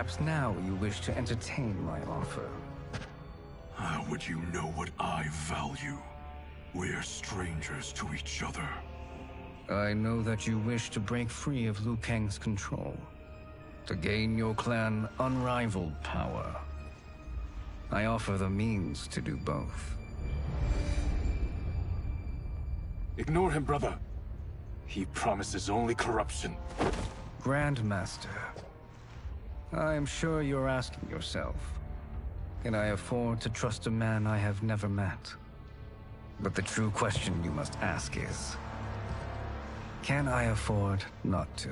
Perhaps now you wish to entertain my offer. How would you know what I value? We're strangers to each other. I know that you wish to break free of Liu Kang's control, to gain your clan unrivaled power. I offer the means to do both. Ignore him, brother. He promises only corruption. Grandmaster, I am sure you're asking yourself, can I afford to trust a man I have never met? But the true question you must ask is, can I afford not to?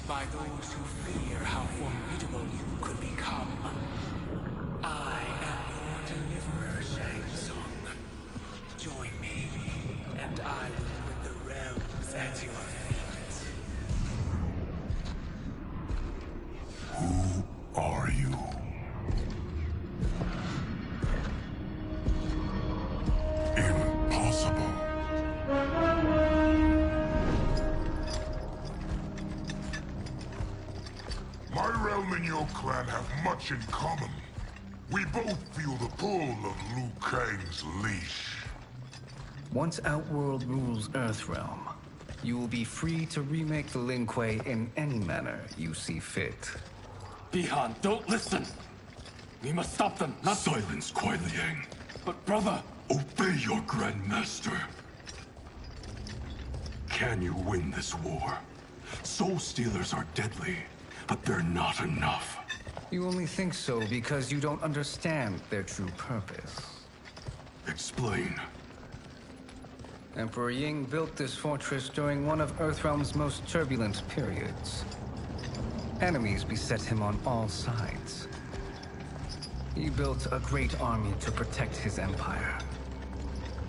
By those who fear how formidable you could become. I am your deliverer, Shang Tsung. Join me, and I will put the realms at your feet. Who are you? Impossible. My realm and your clan have much in common. We both feel the pull of Liu Kang's leash. Once Outworld rules Earthrealm, you will be free to remake the Lin Kuei in any manner you see fit. Bihan, don't listen! We must stop them, not— Silence, Kuai Liang. But brother! Obey your Grandmaster. Can you win this war? Soul Stealers are deadly, but they're not enough. You only think so because you don't understand their true purpose. Explain. Emperor Ying built this fortress during one of Earthrealm's most turbulent periods. Enemies beset him on all sides. He built a great army to protect his empire.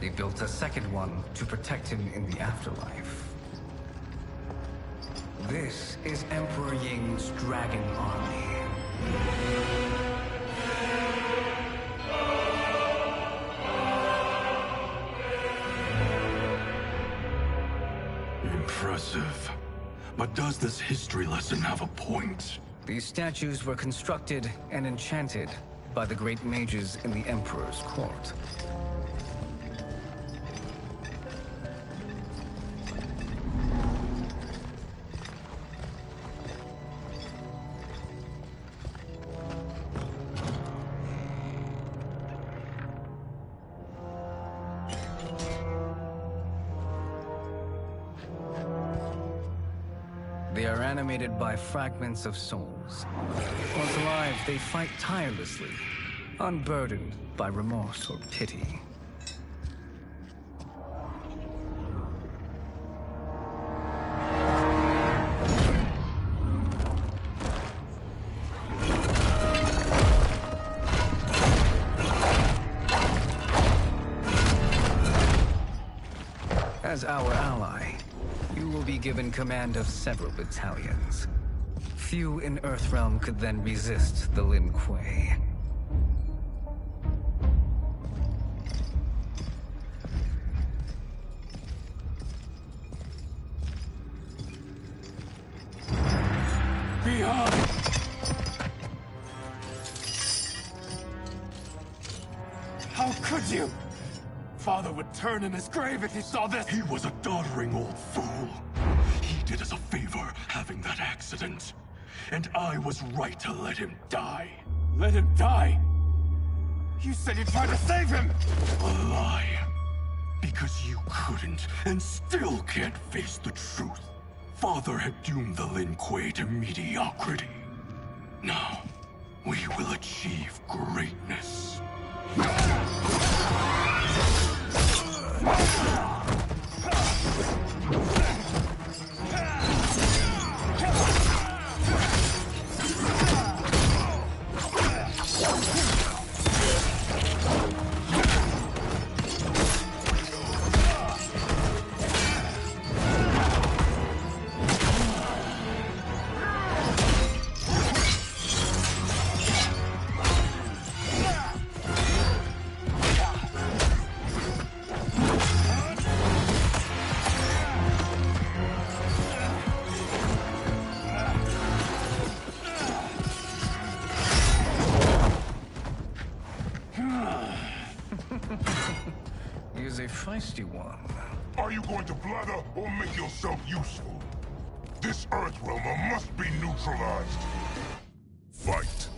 He built a second one to protect him in the afterlife. This is Emperor Ying's Dragon Army. Impressive. But does this history lesson have a point? These statues were constructed and enchanted by the great mages in the Emperor's court. They are animated by fragments of souls. Once alive, they fight tirelessly, unburdened by remorse or pity. As our ally, you will be given command of several battalions. Few in Earthrealm could then resist the Lin Kuei. Bihan! How could you? Father would turn in his grave if he saw this! He was a doddering old fool. He did us a favor having that accident. And I was right to let him die. Let him die? You said you tried to save him! A lie. Because you couldn't and still can't face the truth. Father had doomed the Lin Kuei to mediocrity. Now, we will achieve greatness. thirsty one. Are you going to blather or make yourself useful? This Earthrealmer must be neutralized. Fight.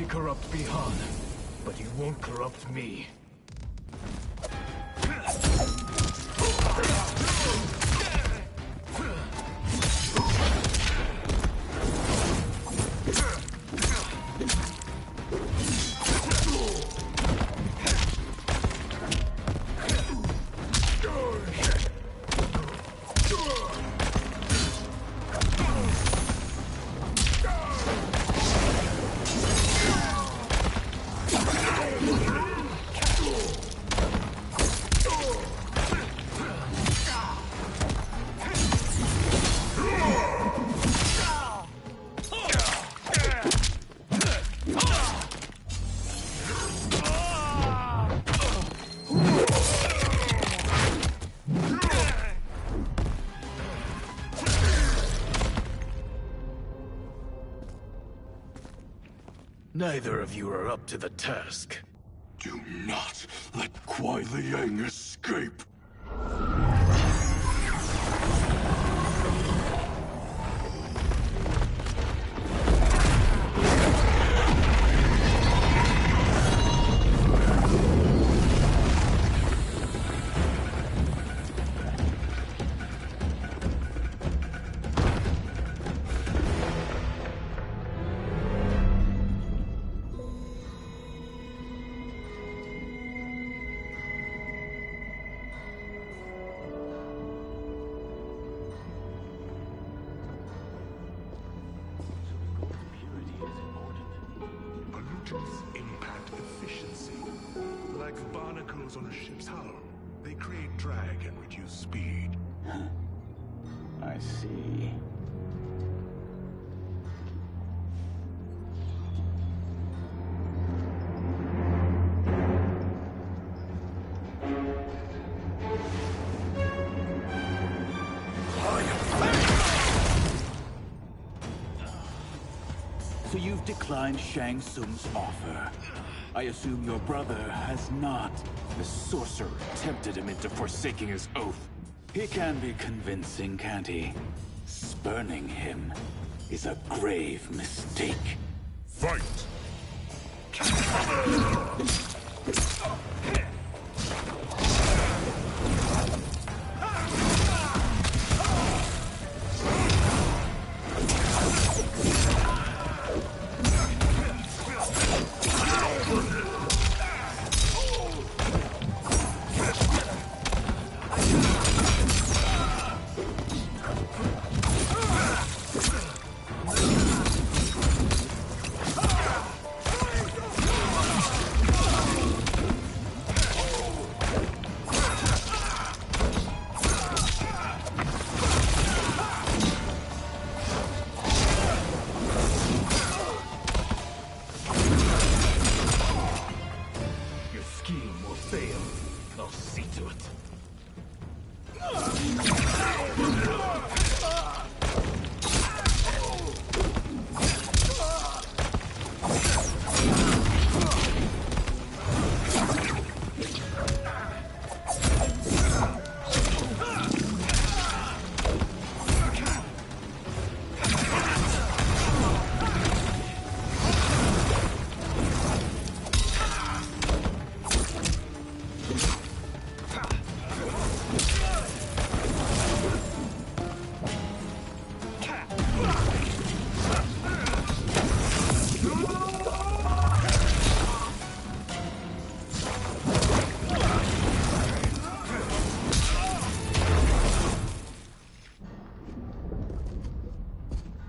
Corrupt Bihan, but you won't corrupt me. Neither of you are up to the task. Do not let Kuai Liang escape. Pollutants impact efficiency. Like barnacles on a ship's hull, they create drag and reduce speed. I see. So you've declined Shang Tsung's offer. I assume your brother has not. The sorcerer tempted him into forsaking his oath. He can be convincing, can't he? Spurning him is a grave mistake. Fight!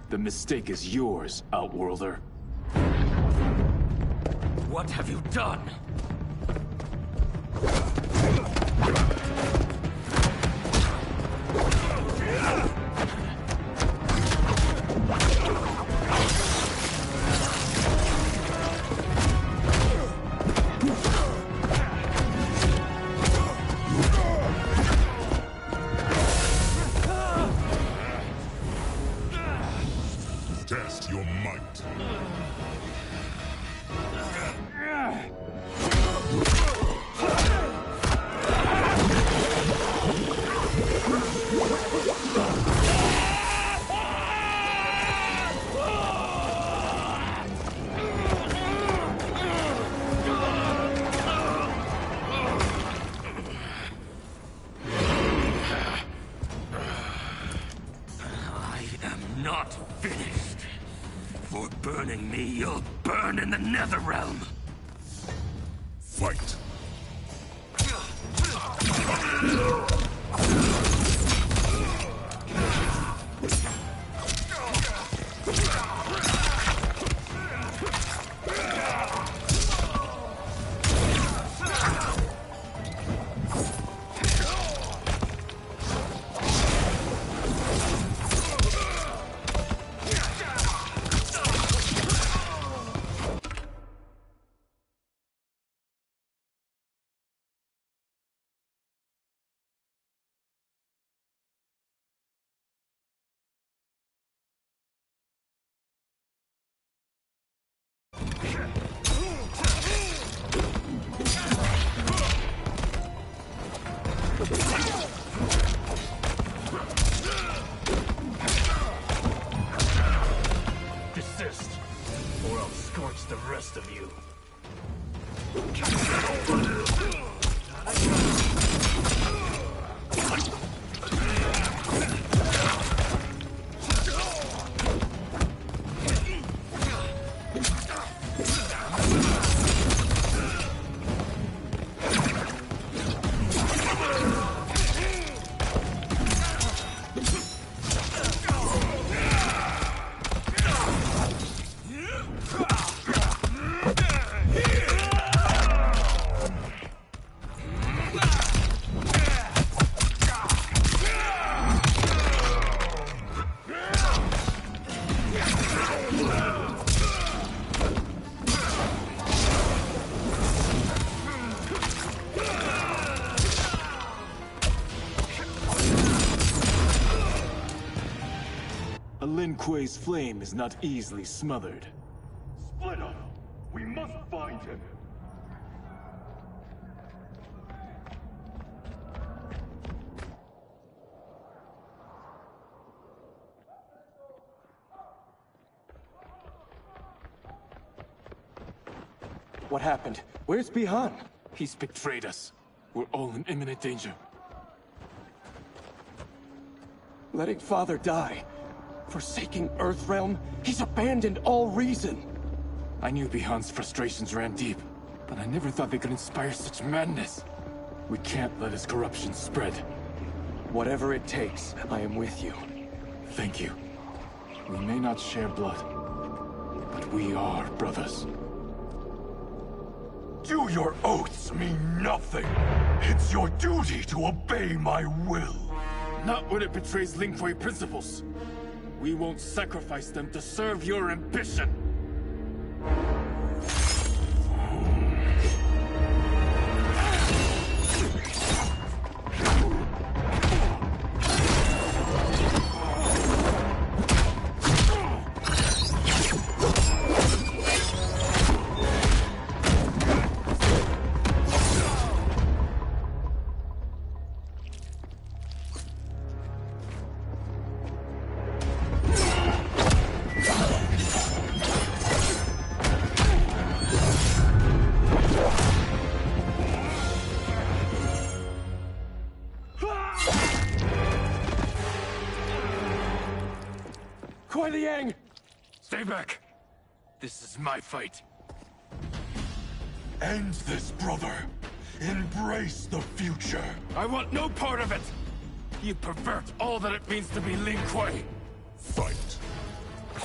The mistake is yours, Outworlder. What have you done? Test your might. Not finished. For burning me, you'll burn in the Netherrealm. Fight. Desist, or I'll scorch the rest of you. Lin Kuei's flame is not easily smothered. Split up! We must find him! What happened? Where's Bihan? He's betrayed us. We're all in imminent danger. Letting Father die. Forsaking Earthrealm? He's abandoned all reason. I knew Bihan's frustrations ran deep, but I never thought they could inspire such madness. We can't let his corruption spread. Whatever it takes, I am with you. Thank you. We may not share blood, but we are brothers. Do your oaths mean nothing? It's your duty to obey my will. Not when it betrays Lin Kuei principles. We won't sacrifice them to serve your ambition. Stay back. This is my fight. End this, brother. Embrace the future. I want no part of it! You pervert all that it means to be Lin Kuei! Fight. You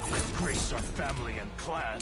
disgrace our family and clan.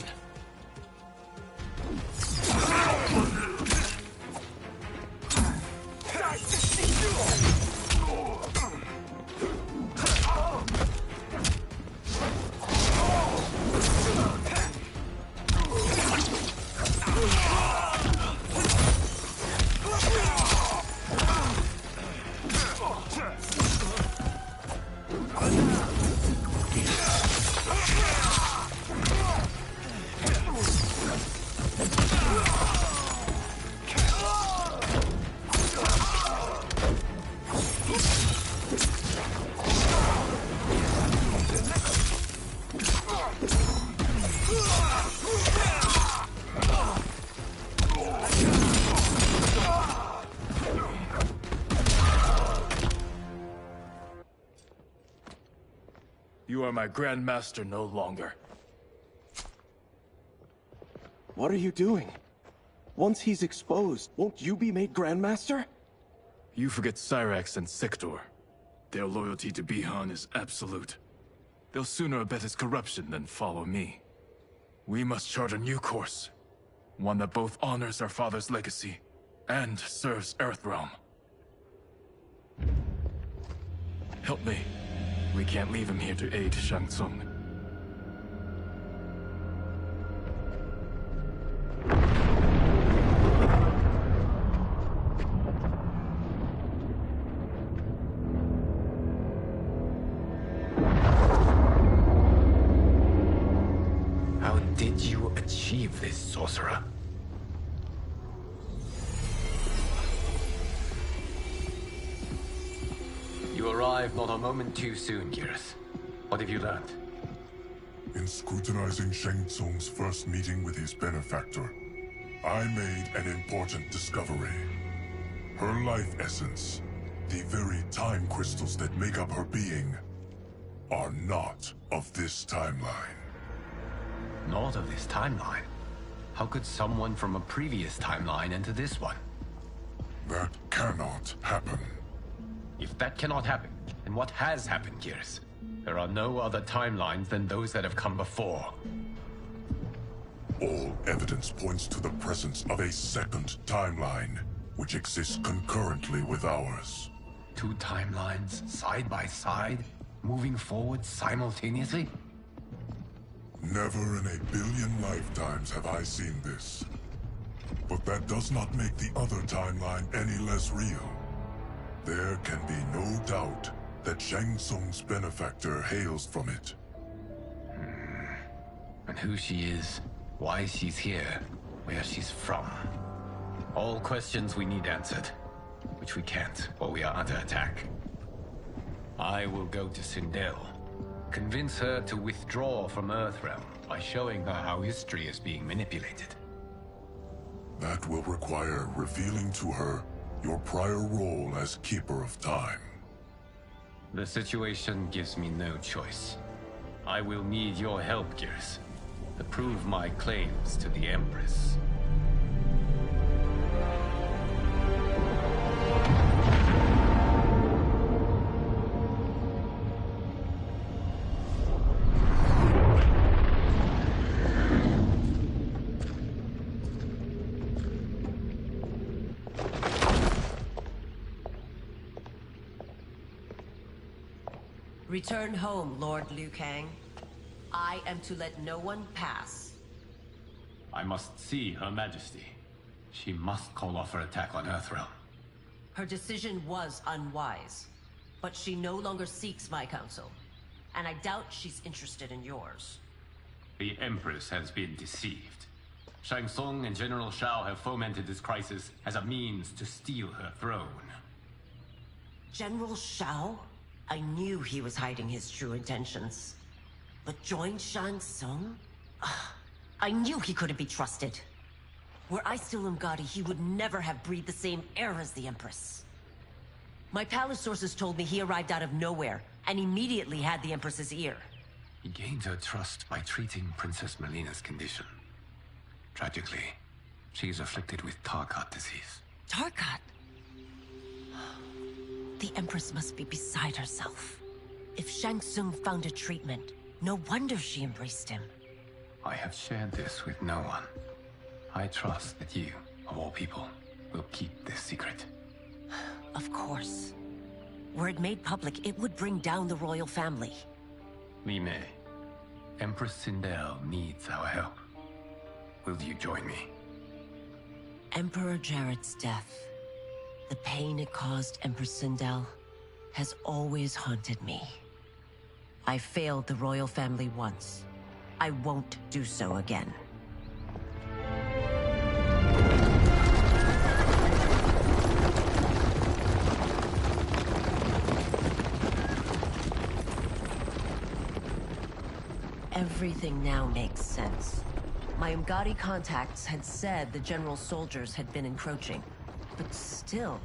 You are my Grandmaster no longer. What are you doing? Once he's exposed, won't you be made Grandmaster? You forget Cyrax and Sector. Their loyalty to Bihan is absolute. They'll sooner abet his corruption than follow me. We must chart a new course. One that both honors our father's legacy and serves Earthrealm. Help me. We can't leave him here to aid Shang Tsung. How did you achieve this, sorcerer? You arrived not a moment too soon, Geras. What have you learned? In scrutinizing Shang Tsung's first meeting with his benefactor, I made an important discovery. Her life essence, the very time crystals that make up her being, are not of this timeline. Not of this timeline? How could someone from a previous timeline enter this one? That cannot happen. If that cannot happen, then what has happened, Geras? There are no other timelines than those that have come before. All evidence points to the presence of a second timeline, which exists concurrently with ours. Two timelines, side by side, moving forward simultaneously? Never in a billion lifetimes have I seen this. But that does not make the other timeline any less real. There can be no doubt that Shang Tsung's benefactor hails from it. And who she is, why she's here, where she's from. All questions we need answered, which we can't while we are under attack. I will go to Sindel, convince her to withdraw from Earthrealm by showing her how history is being manipulated. That will require revealing to her your prior role as Keeper of Time. The situation gives me no choice. I will need your help, Geras, to prove my claims to the Empress. Return home, Lord Liu Kang. I am to let no one pass. I must see Her Majesty. She must call off her attack on Earthrealm. Her decision was unwise, but she no longer seeks my counsel, and I doubt she's interested in yours. The Empress has been deceived. Shang Tsung and General Shao have fomented this crisis as a means to steal her throne. General Shao? I knew he was hiding his true intentions. But join Shang Tsung? I knew he couldn't be trusted. Were I still Umgadi, he would never have breathed the same air as the Empress. My palace sources told me he arrived out of nowhere, and immediately had the Empress's ear. He gained her trust by treating Princess Melina's condition. Tragically, she is afflicted with Tarkat disease. Tarkat? The Empress must be beside herself. If Shang Tsung found a treatment, no wonder she embraced him. I have shared this with no one. I trust that you, of all people, will keep this secret. Of course. Were it made public, it would bring down the royal family. Li Mei, Empress Sindel needs our help. Will you join me? Emperor Jared's death, the pain it caused Empress Sindel, has always haunted me. I failed the royal family once. I won't do so again. Everything now makes sense. My Umgadi contacts had said the general's soldiers had been encroaching. But still,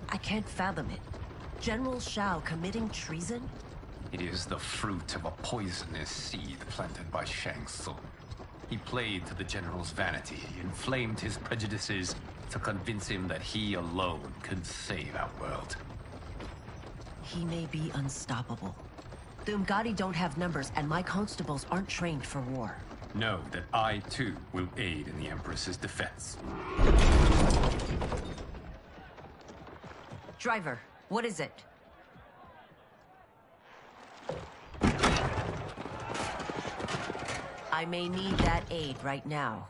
I can't fathom it. General Shao committing treason? It is the fruit of a poisonous seed planted by Shang Tsung. He played to the general's vanity, inflamed his prejudices to convince him that he alone could save our world. He may be unstoppable. The Umgadi don't have numbers, and my constables aren't trained for war. Know that I, too, will aid in the Empress's defense. Driver, what is it? I may need that aid right now.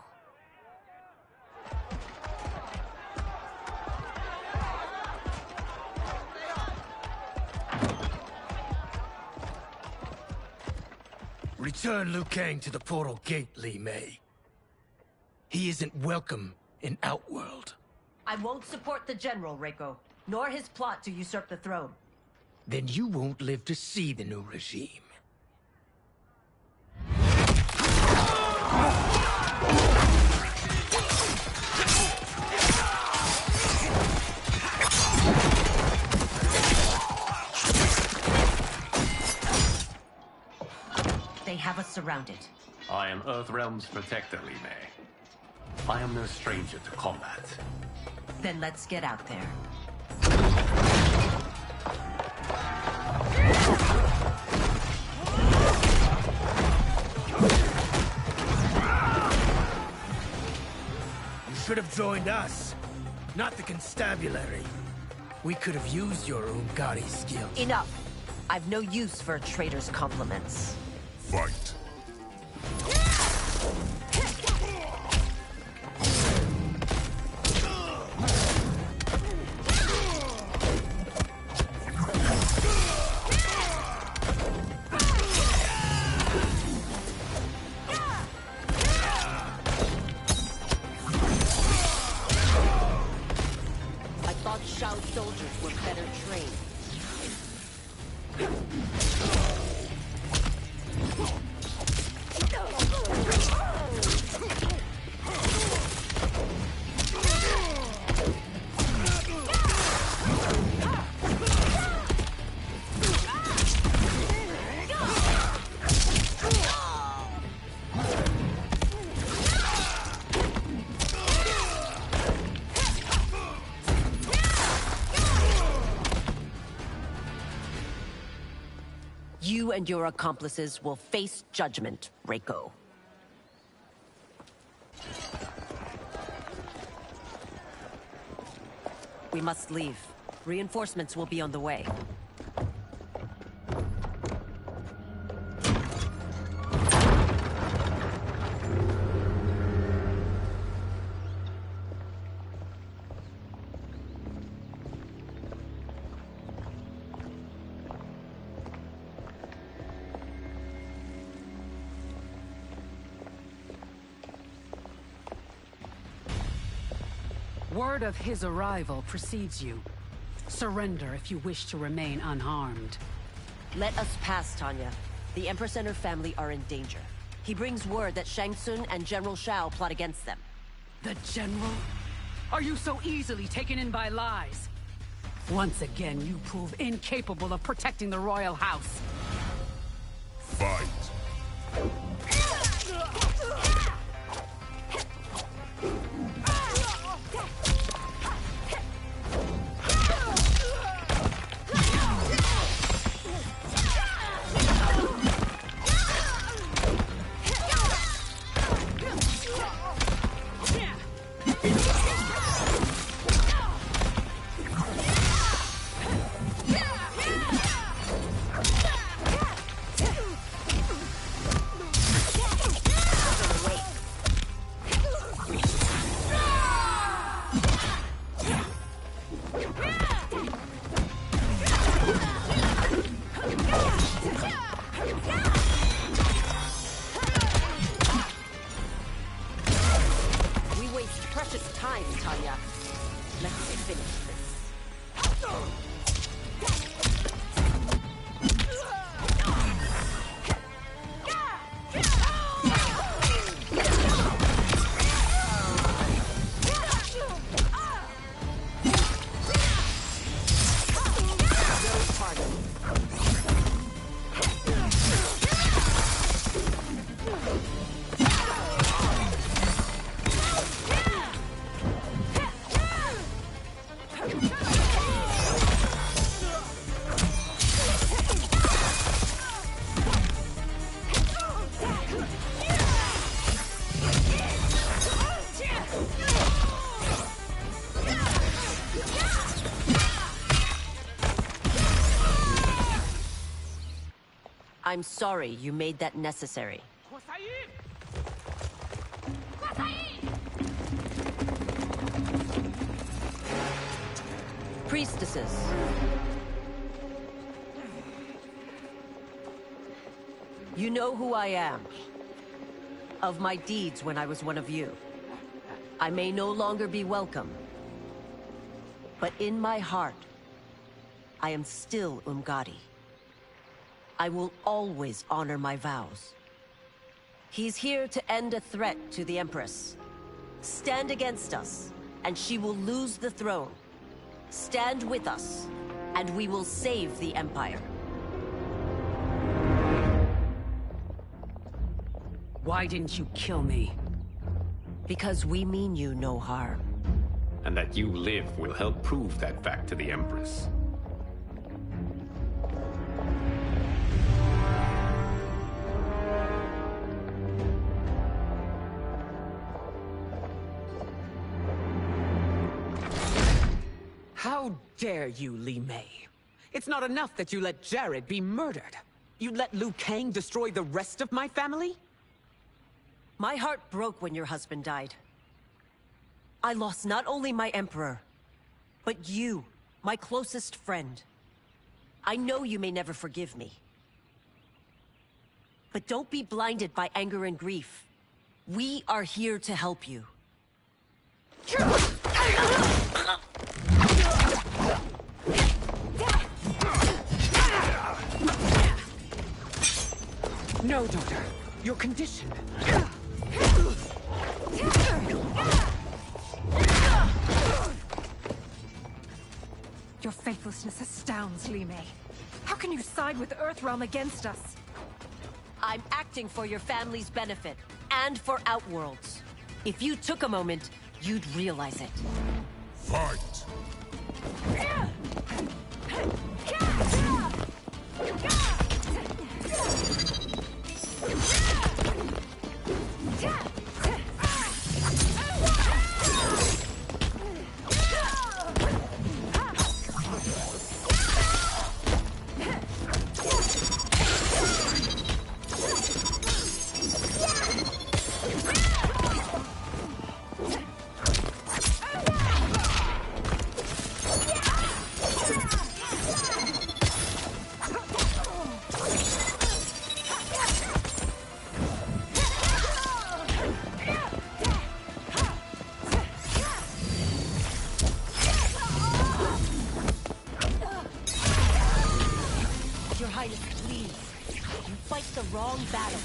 Return Liu Kang to the portal gate, Li Mei. He isn't welcome in Outworld. I won't support the General, Reiko, nor his plot to usurp the throne. Then you won't live to see the new regime. They have us surrounded. I am Earthrealm's protector, Li Mei. I am no stranger to combat. Then let's get out there. You should have joined us, not the constabulary. We could have used your Umgadi skills. Enough! I've no use for a traitor's compliments. Fight. I thought Shao's soldiers were better trained. You and your accomplices will face judgment, Reiko. We must leave. Reinforcements will be on the way. Word of his arrival precedes you. Surrender if you wish to remain unharmed. Let us pass, Tanya. The Empress and her family are in danger. He brings word that Shang Tsung and General Shao plot against them. The General? Are you so easily taken in by lies? Once again, you prove incapable of protecting the royal house. Fight! I'm sorry you made that necessary. Priestesses. You know who I am. Of my deeds when I was one of you. I may no longer be welcome. But in my heart, I am still Umgadi. I will always honor my vows. He's here to end a threat to the Empress. Stand against us, and she will lose the throne. Stand with us, and we will save the Empire. Why didn't you kill me? Because we mean you no harm. And that you live will help prove that fact to the Empress. How dare you, Li Mei? It's not enough that you let Jared be murdered. You'd let Liu Kang destroy the rest of my family? My heart broke when your husband died. I lost not only my emperor, but you, my closest friend. I know you may never forgive me. But don't be blinded by anger and grief. We are here to help you. No, daughter. Your condition. Your faithlessness astounds, Li Mei. How can you side with Earthrealm against us? I'm acting for your family's benefit, and for Outworld's. If you took a moment, you'd realize it. Fight! wrong battle.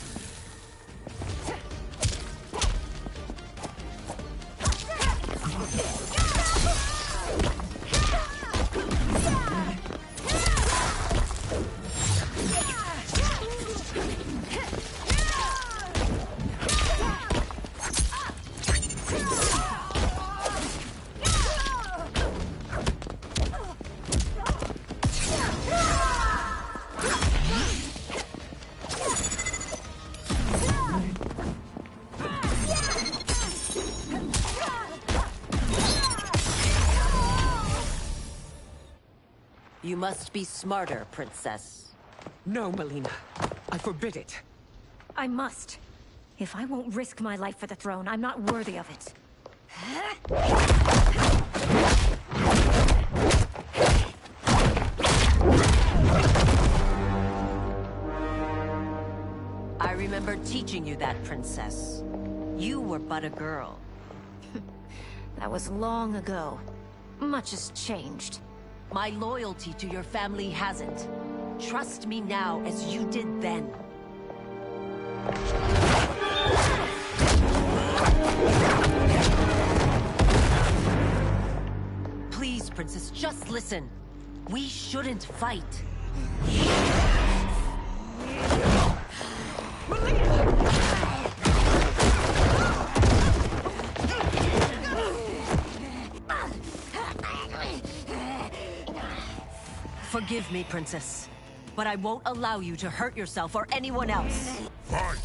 You must be smarter, Princess. No, Melina. I forbid it. I must. If I won't risk my life for the throne, I'm not worthy of it. I remember teaching you that, Princess. You were but a girl. That was long ago. Much has changed. My loyalty to your family hasn't. Trust me now as you did then. Please, Princess, just listen. We shouldn't fight. Forgive me, Princess, but I won't allow you to hurt yourself or anyone else. Fight!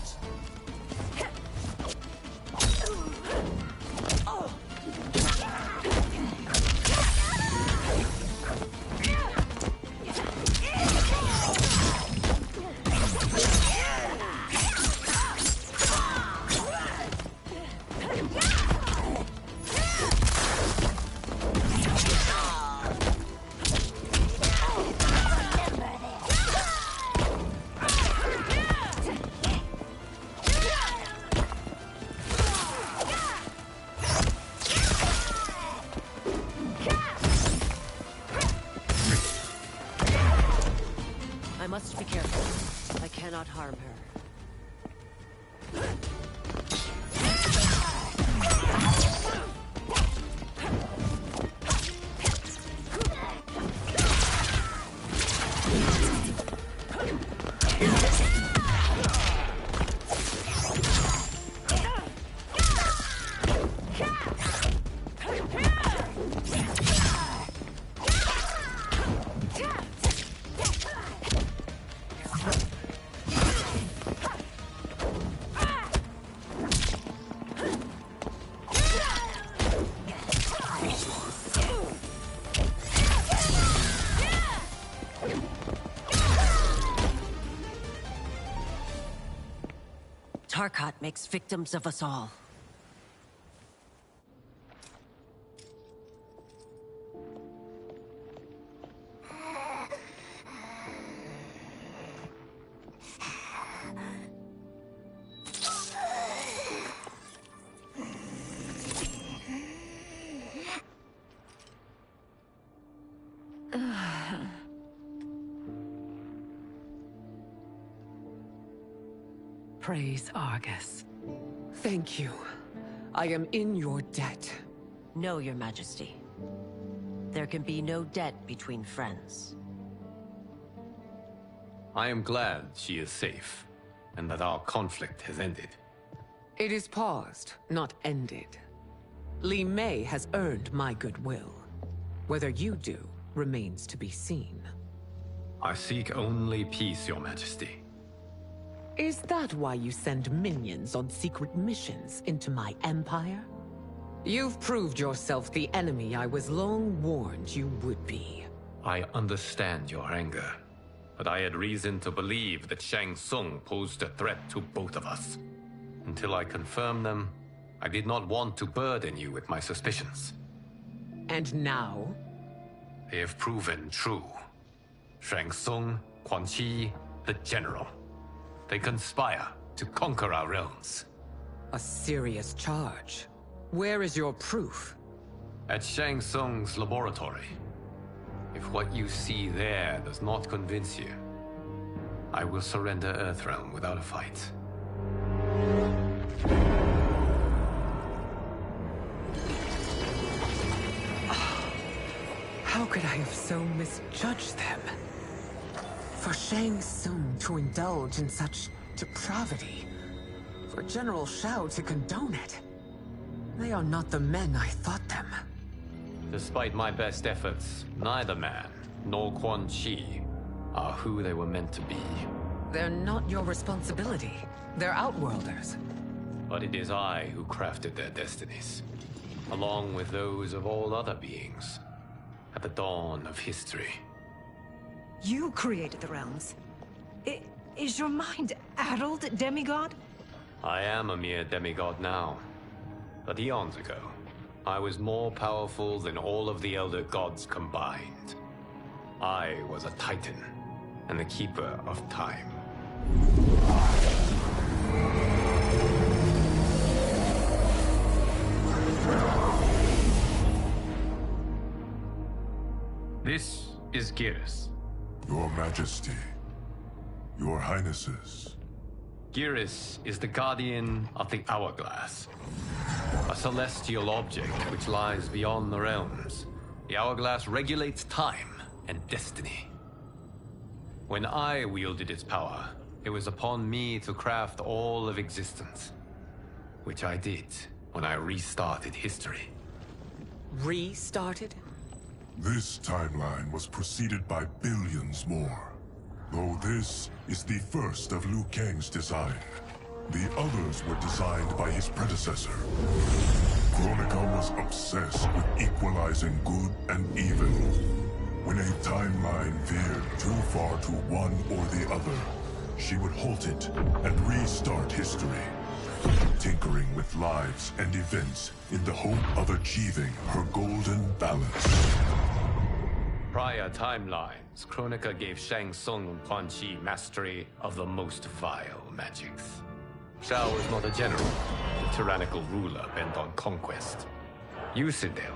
I must be careful. I cannot harm her. Tarkat makes victims of us all. Praise Argus. Thank you. I am in your debt. No, Your Majesty. There can be no debt between friends. I am glad she is safe, and that our conflict has ended. It is paused, not ended. Li Mei has earned my goodwill. Whether you do remains to be seen. I seek only peace, Your Majesty. Is that why you send minions on secret missions into my empire? You've proved yourself the enemy I was long warned you would be. I understand your anger, but I had reason to believe that Shang Tsung posed a threat to both of us. Until I confirmed them, I did not want to burden you with my suspicions. And now? They have proven true. Shang Tsung, Quan Chi, the General. They conspire to conquer our realms. A serious charge. Where is your proof? At Shang Tsung's laboratory. If what you see there does not convince you, I will surrender Earthrealm without a fight. How could I have so misjudged them? For Shang Tsung to indulge in such depravity, for General Shao to condone it. They are not the men I thought them. Despite my best efforts, neither man nor Quan Chi are who they were meant to be. They're not your responsibility. They're Outworlders. But it is I who crafted their destinies, along with those of all other beings, at the dawn of history. You created the realms. Is your mind addled, demigod? I am a mere demigod now. But eons ago, I was more powerful than all of the Elder Gods combined. I was a Titan, and the Keeper of Time. This is Geras. Your Majesty. Your Highnesses. Geras is the guardian of the Hourglass. A celestial object which lies beyond the realms. The Hourglass regulates time and destiny. When I wielded its power, it was upon me to craft all of existence. Which I did when I restarted history. Restarted? This timeline was preceded by billions more. Though this is the first of Liu Kang's design. The others were designed by his predecessor. Kronika was obsessed with equalizing good and evil. When a timeline veered too far to one or the other, she would halt it and restart history, tinkering with lives and events in the hope of achieving her golden balance. Prior timelines, Kronika gave Shang Tsung and Quan Chi mastery of the most vile magics. Shao was not a general, a tyrannical ruler bent on conquest. Yusidel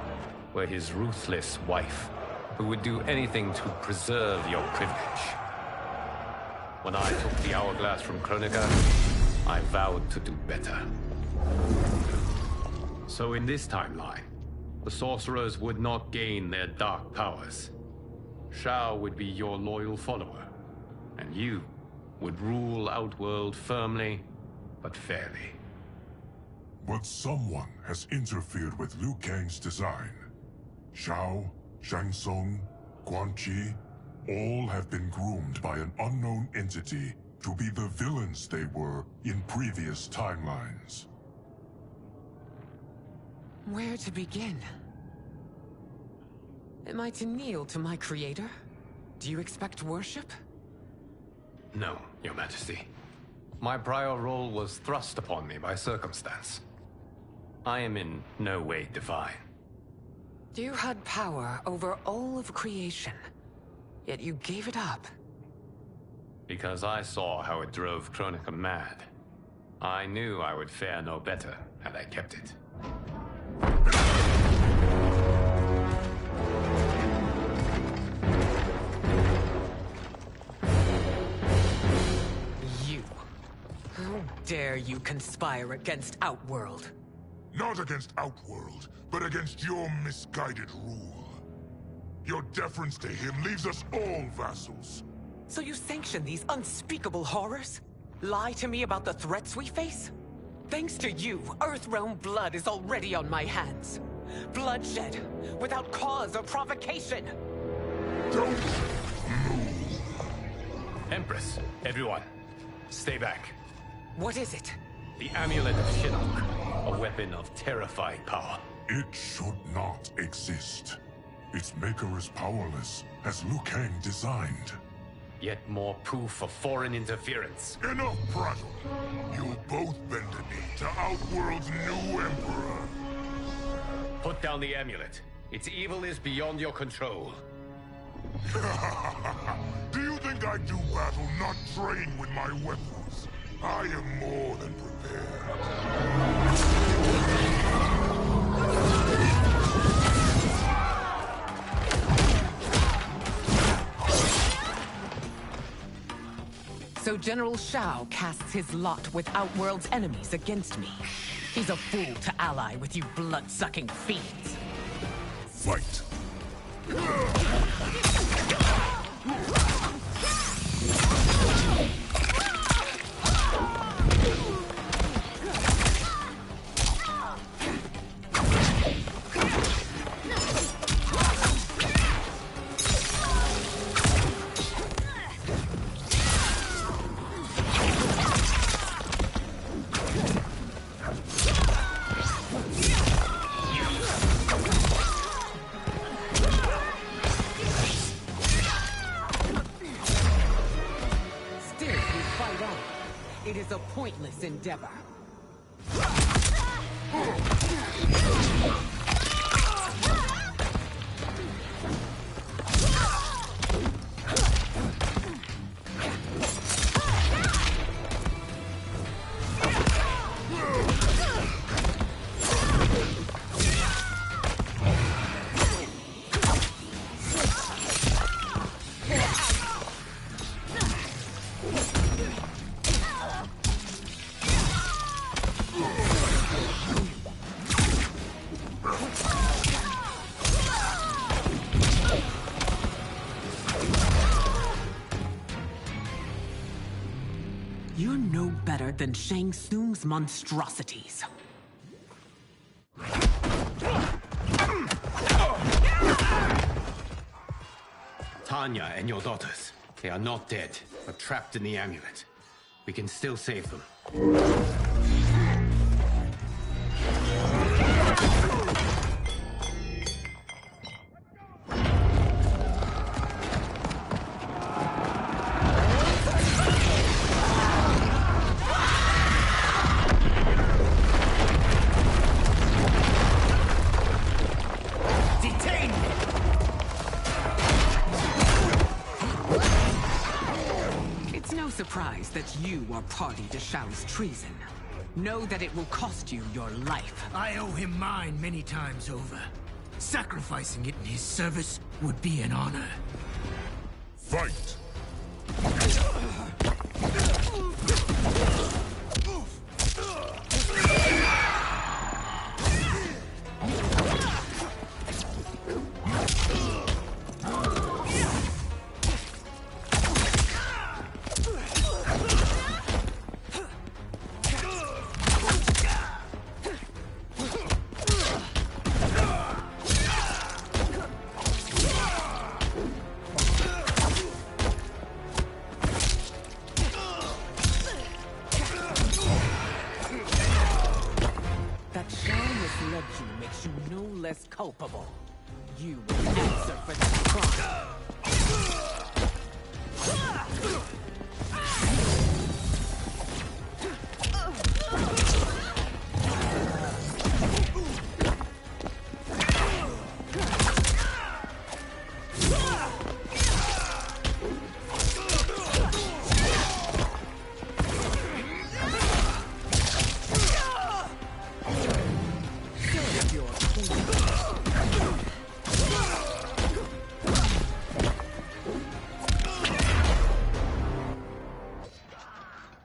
were his ruthless wife, who would do anything to preserve your privilege. When I took the Hourglass from Kronika, I vowed to do better. So in this timeline, the sorcerers would not gain their dark powers. Shao would be your loyal follower, and you would rule Outworld firmly, but fairly. But someone has interfered with Liu Kang's design. Shao, Shang Tsung, Quan Chi, all have been groomed by an unknown entity to be the villains they were in previous timelines. Where to begin? Am I to kneel to my creator? Do you expect worship? No, Your Majesty. My prior role was thrust upon me by circumstance. I am in no way divine. You had power over all of creation, yet you gave it up. Because I saw how it drove Kronika mad. I knew I would fare no better had I kept it. You. How dare you conspire against Outworld? Not against Outworld, but against your misguided rule. Your deference to him leaves us all vassals. So you sanction these unspeakable horrors? Lie to me about the threats we face? Thanks to you, Earthrealm blood is already on my hands. Bloodshed, without cause or provocation. Don't move. Empress, everyone, stay back. What is it? The Amulet of Shinnok, a weapon of terrifying power. It should not exist. Its maker is powerless, as Liu Kang designed. Yet more proof of foreign interference. Enough prattle. You'll both bend a knee to Outworld's new emperor. Put down the amulet. Its evil is beyond your control. Do you think I do battle not trained with my weapons? I am more than prepared. So General Shao casts his lot with Outworld's enemies against me. He's a fool to ally with you blood-sucking fiends. Fight. It is a pointless endeavor. You're no better than Shang Tsung's monstrosities. Tanya and your daughters, they are not dead, but trapped in the amulet. We can still save them. Surprise that you are party to Shao's treason. Know that it will cost you your life. I owe him mine many times over. Sacrificing it in his service would be an honor. Fight! Makes you no less culpable. You will answer for that crime.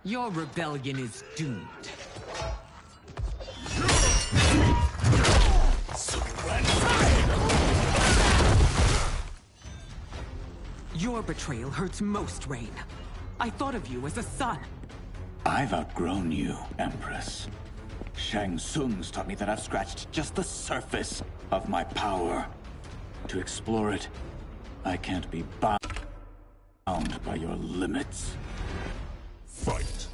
Your rebellion is doomed. Your betrayal hurts most, Rain. I thought of you as a son. I've outgrown you, Empress. Shang Tsung's taught me that I've scratched just the surface of my power. To explore it, I can't be bound by your limits. Fight!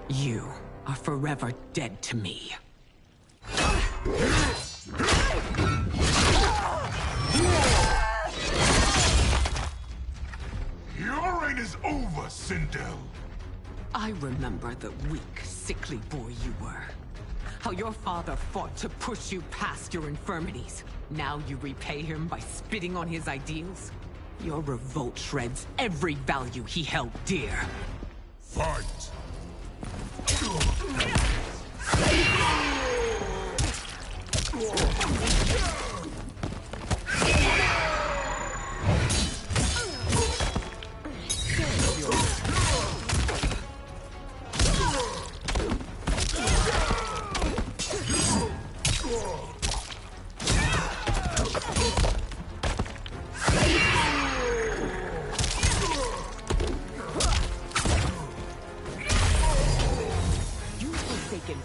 You are forever dead to me. Your reign is over, Sindel. I remember the weak, sickly boy you were. How your father fought to push you past your infirmities. Now you repay him by spitting on his ideals? Your revolt shreds every value he held dear. Fight!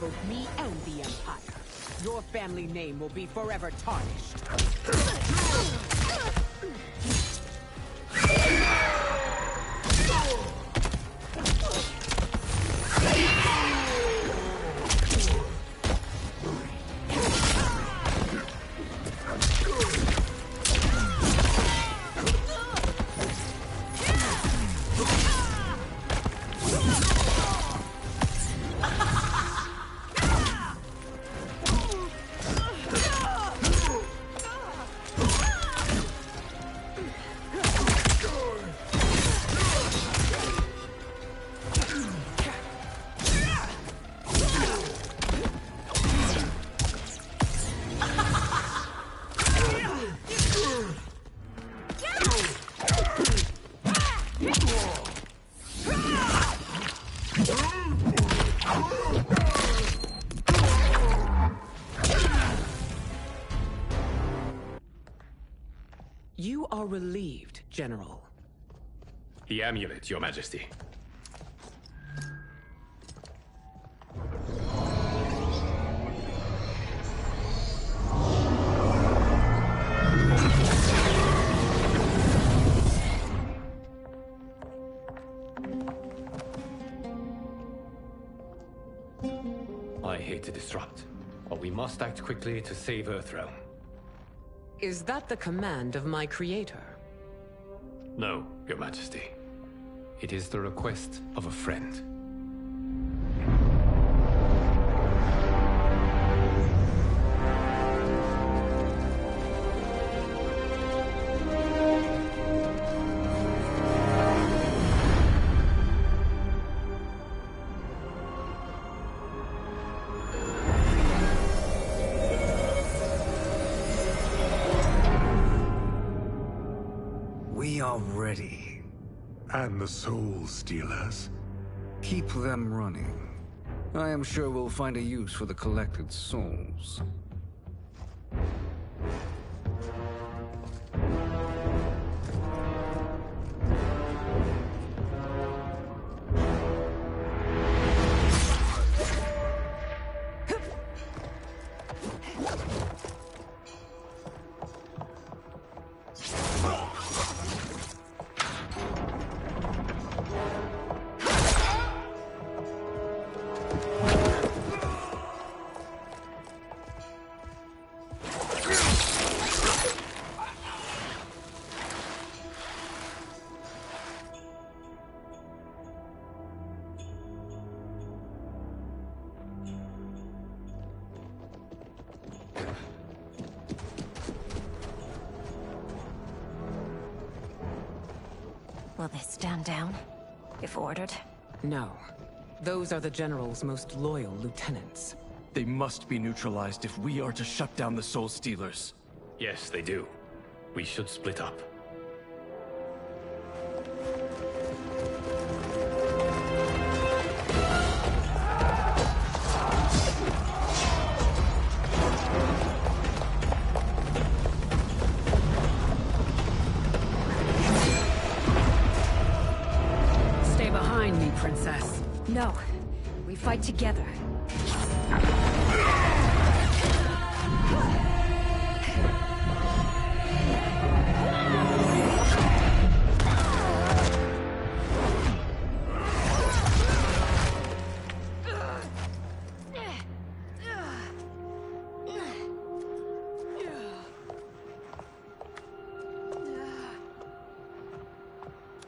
Both me and the Empire. Your family name will be forever tarnished. You are relieved, General. The amulet, Your Majesty. I hate to disrupt, but we must act quickly to save Earthrealm. Is that the command of my creator? No, Your Majesty. It is the request of a friend. We are ready. And the Soul Stealers? Keep them running. I am sure we'll find a use for the collected souls. Will they stand down, if ordered? No. Those are the General's most loyal lieutenants. They must be neutralized if we are to shut down the Soul Stealers. Yes, they do. We should split up. Stay behind me, Princess. No. We fight together.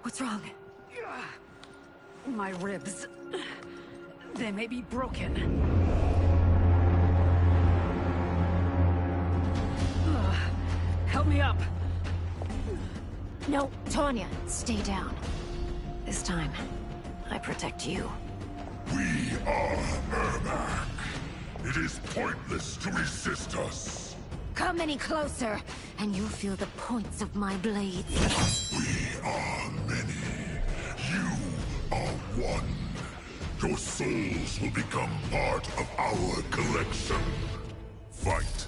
What's wrong? My ribs. They may be broken. Help me up. No, Tanya, stay down. This time, I protect you. We are Ermac. It is pointless to resist us. Come any closer, and you'll feel the points of my blades. We are many. You are one. Your souls will become part of our collection. Fight.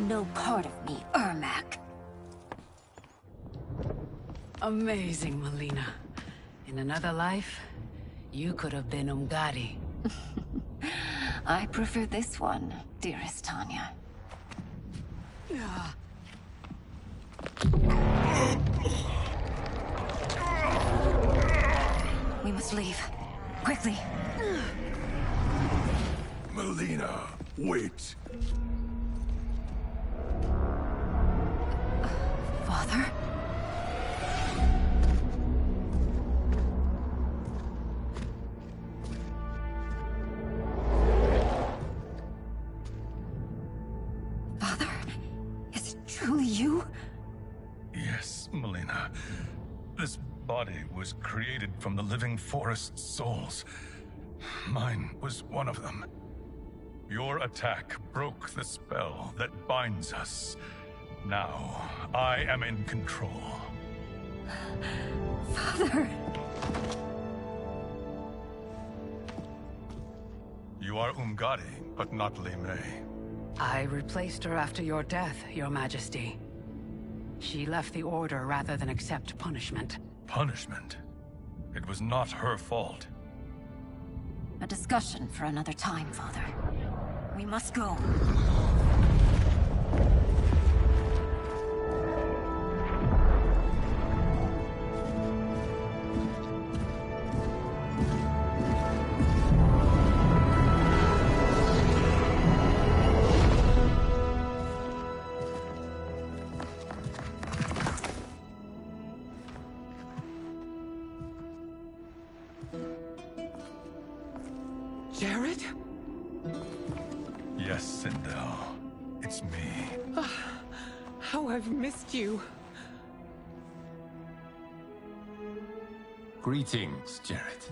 No part of me, Ermac. Amazing, Melina. In another life, you could have been Umgadi. I prefer this one, dearest Tanya. We must leave. Quickly. Melina, wait. Father? Father? Is it truly you? Yes, Melina. This body was created from the living forest's souls. Mine was one of them. Your attack broke the spell that binds us. Now, I am in control. Father! You are Umgadi, but not Li Mei. I replaced her after your death, Your Majesty. She left the Order rather than accept punishment. Punishment? It was not her fault. A discussion for another time, Father. We must go. Jared? Yes, Sindel. It's me. How I've missed you. Greetings, Jared.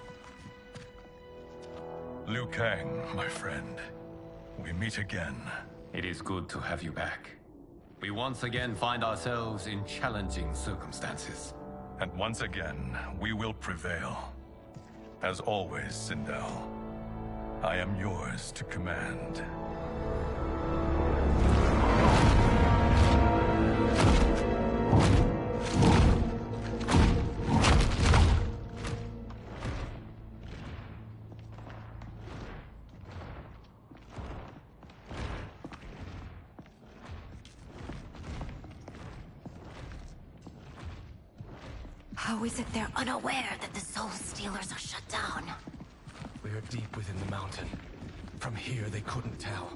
Liu Kang, my friend. We meet again. It is good to have you back. We once again find ourselves in challenging circumstances. And once again, we will prevail. As always, Sindel, I am yours to command. How is it they're unaware that the Soul Stealers are shut down? We are deep within the mountain. From here, they couldn't tell.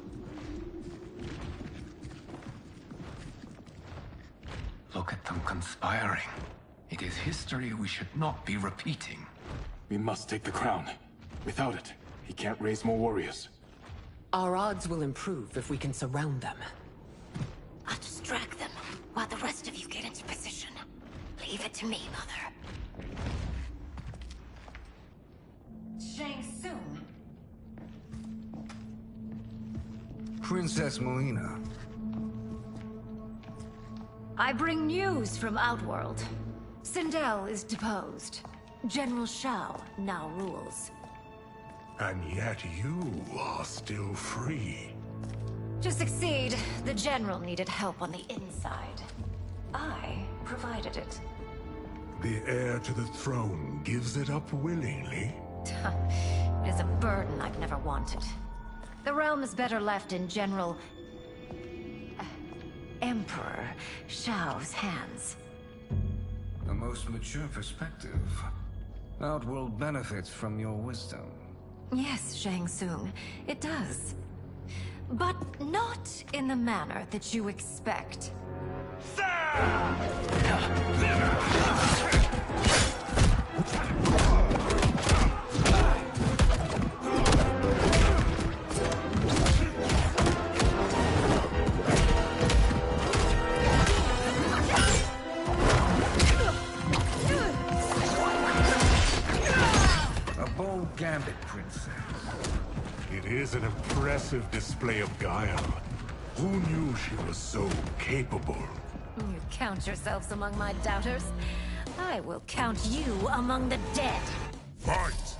Look at them conspiring. It is history we should not be repeating. We must take the crown. Without it, he can't raise more warriors. Our odds will improve if we can surround them. I'll distract them while the rest of you get into position. Leave it to me, Mother. Shang Tsung. Princess Melina. I bring news from Outworld. Sindel is deposed. General Shao now rules. And yet you are still free. To succeed, the General needed help on the inside. I provided it. The heir to the throne gives it up willingly. It is a burden I've never wanted. The realm is better left in General... Emperor Shao's hands. A most mature perspective. Outworld benefits from your wisdom. Yes, Shang Tsung, it does. But not in the manner that you expect. Gambit, Princess. It is an impressive display of guile. Who knew she was so capable? You count yourselves among my doubters. I will count you among the dead. Fight!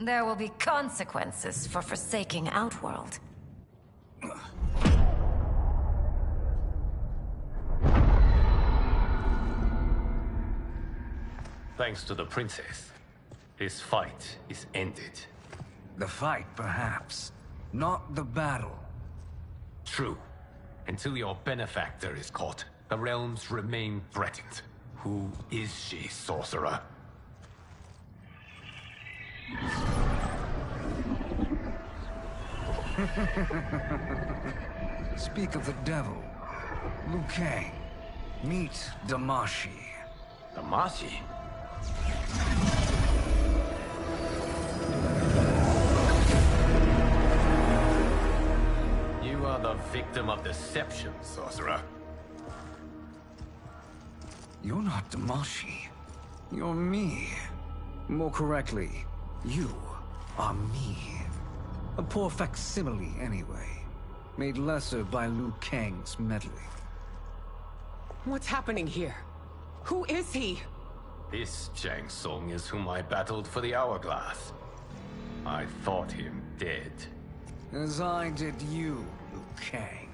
There will be consequences for forsaking Outworld. Thanks to the princess, this fight is ended. The fight, perhaps. Not the battle. True. Until your benefactor is caught, the realms remain threatened. Who is she, sorcerer? Speak of the devil. Liu Kang. Meet Damashi. Damashi? You are the victim of deception, sorcerer. You're not Damashi. You're me. More correctly, you are me. A poor facsimile, anyway. Made lesser by Liu Kang's meddling. What's happening here? Who is he? This Shang Tsung is whom I battled for the Hourglass. I thought him dead. As I did you, Liu Kang.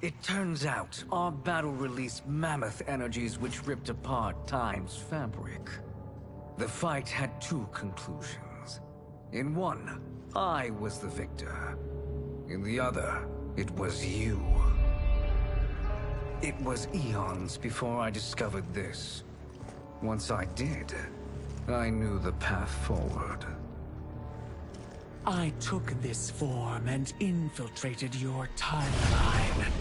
It turns out our battle released mammoth energies which ripped apart time's fabric. The fight had two conclusions. In one, I was the victor. In the other, it was you. It was eons before I discovered this. Once I did, I knew the path forward. I took this form and infiltrated your timeline.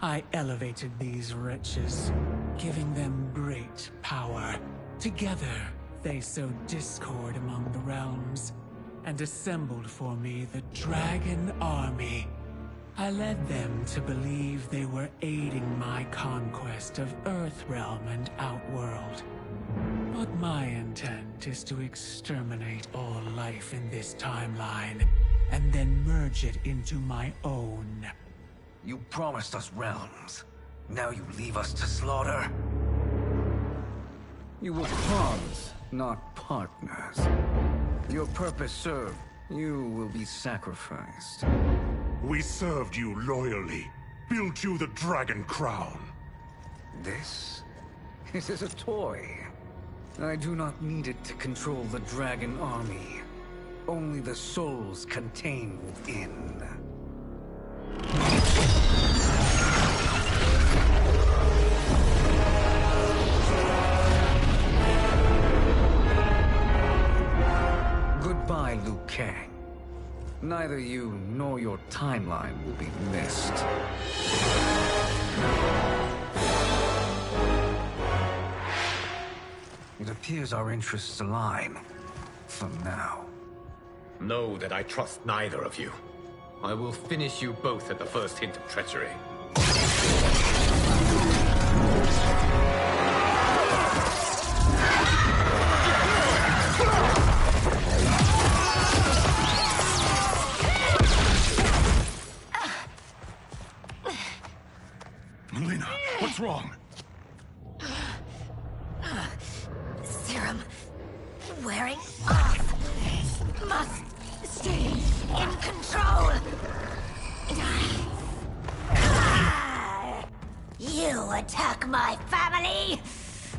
I elevated these wretches, giving them great power. Together, They sowed discord among the realms, and assembled for me the Dragon Army. I led them to believe they were aiding my conquest of Earthrealm and Outworld. But my intent is to exterminate all life in this timeline, and then merge it into my own. You promised us realms. Now you leave us to slaughter? You were pawns, not partners. Your purpose served. You will be sacrificed. We served you loyally. Built you the Dragon Crown. This is a toy. I do not need it to control the Dragon Army. Only the souls contained within. Goodbye, Liu Kang. Neither you nor your timeline will be missed. It appears our interests align. For now. Know that I trust neither of you. I will finish you both at the first hint of treachery. Melina, what's wrong? Serum wearing off. Must stay in control. You attack my family.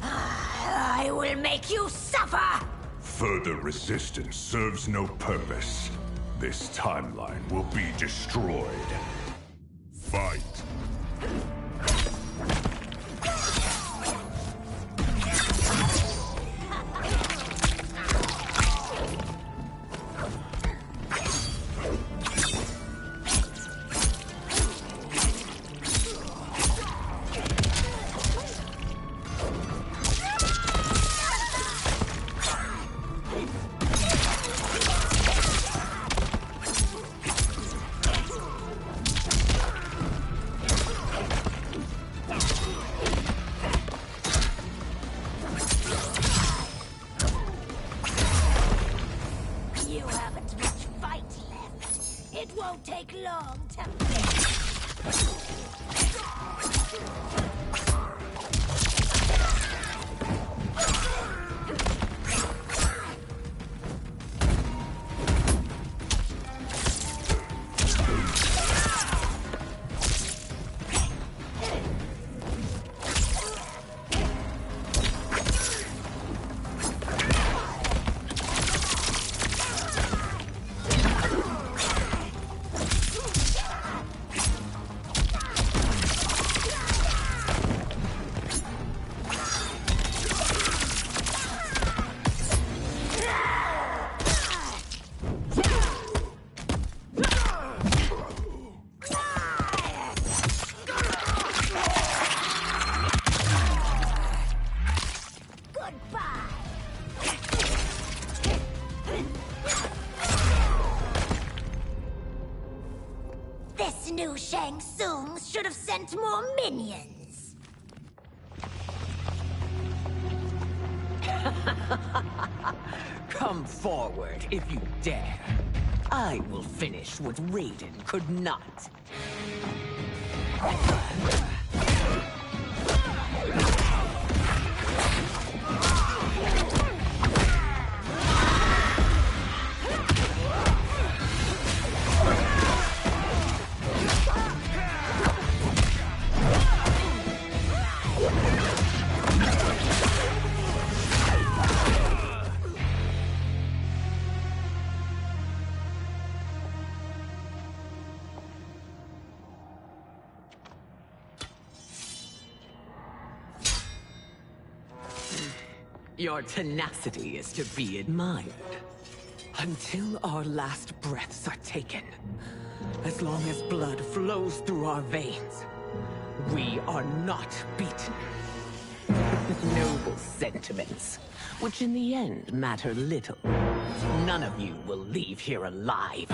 I will make you suffer. Further resistance serves no purpose. This timeline will be destroyed. Fight. New Shang Tsung should have sent more minions. Come forward if you dare. I will finish what Raiden could not. Your tenacity is to be admired. Until our last breaths are taken. As long as blood flows through our veins, we are not beaten. Noble sentiments, which in the end matter little. None of you will leave here alive.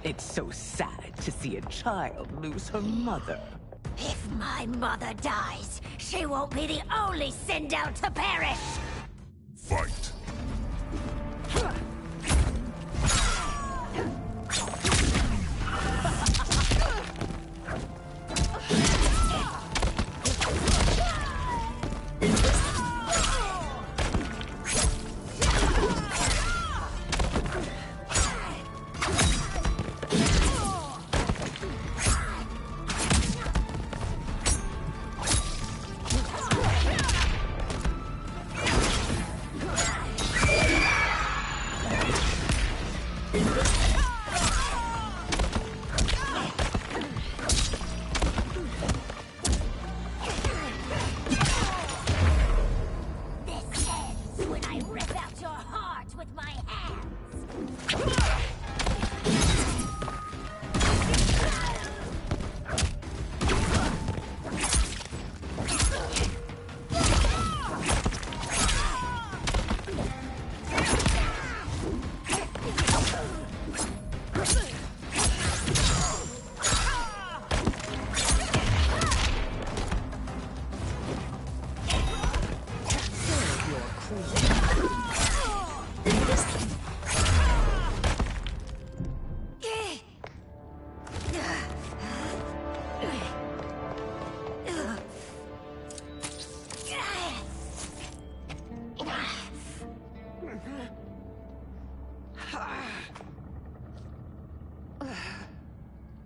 It's so sad to see a child lose her mother. If my mother dies, she won't be the only Sindel to perish! Fight.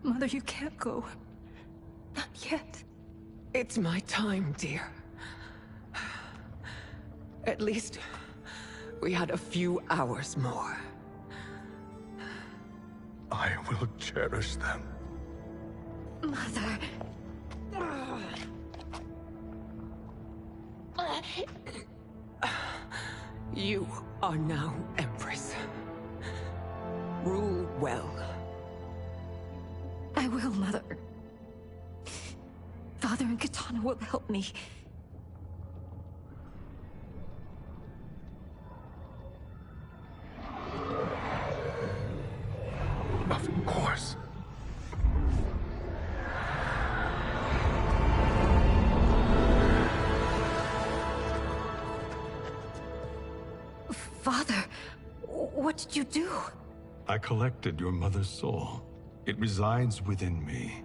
Mother, you can't go. Not yet. It's my time, dear. At least, we had a few hours more. I will cherish them. Mother... You are now Empress. Rule well. I will, Mother. Father and Katana will help me. Of course. Father, what did you do? I collected your mother's soul. It resides within me.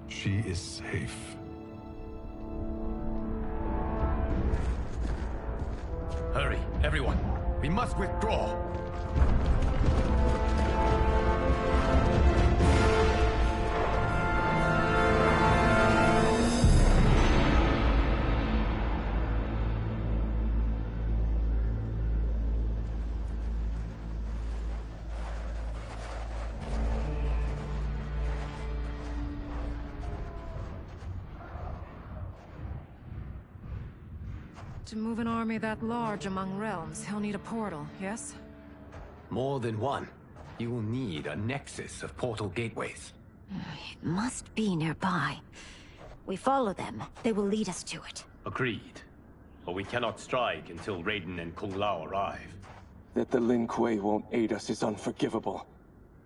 She is safe. Hurry, everyone. We must withdraw. To move an army that large among realms, he'll need a portal, yes? More than one. You will need a nexus of portal gateways. It must be nearby. We follow them. They will lead us to it. Agreed. But we cannot strike until Raiden and Kung Lao arrive. That the Lin Kuei won't aid us is unforgivable.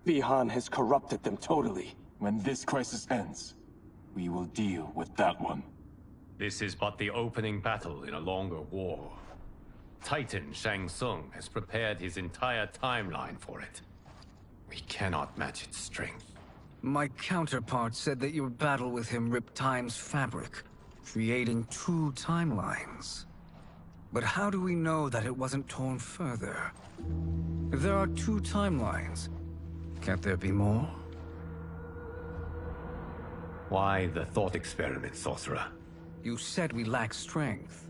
Bi-Han has corrupted them totally. When this crisis ends, we will deal with that one. This is but the opening battle in a longer war. Titan Shang Tsung has prepared his entire timeline for it. We cannot match its strength. My counterpart said that your battle with him ripped time's fabric, creating 2 timelines. But how do we know that it wasn't torn further? If there are 2 timelines, can't there be more? Why the thought experiment, sorcerer? You said we lack strength.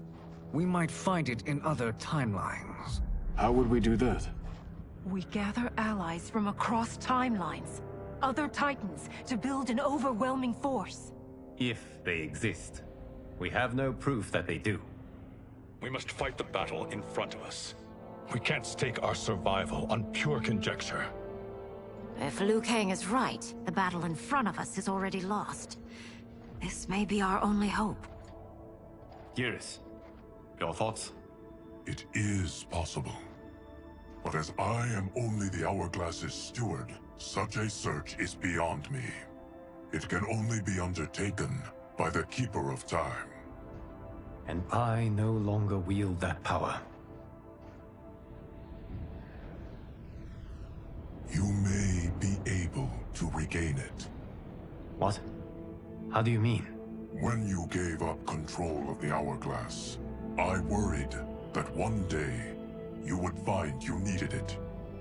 We might find it in other timelines. How would we do that? We gather allies from across timelines, other Titans, to build an overwhelming force. If they exist. We have no proof that they do. We must fight the battle in front of us. We can't stake our survival on pure conjecture. If Liu Kang is right, the battle in front of us is already lost. This may be our only hope. Geras, your thoughts? It is possible. But as I am only the Hourglass's steward, such a search is beyond me. It can only be undertaken by the Keeper of Time. And I no longer wield that power. You may be able to regain it. What? How do you mean? When you gave up control of the Hourglass, I worried that one day you would find you needed it.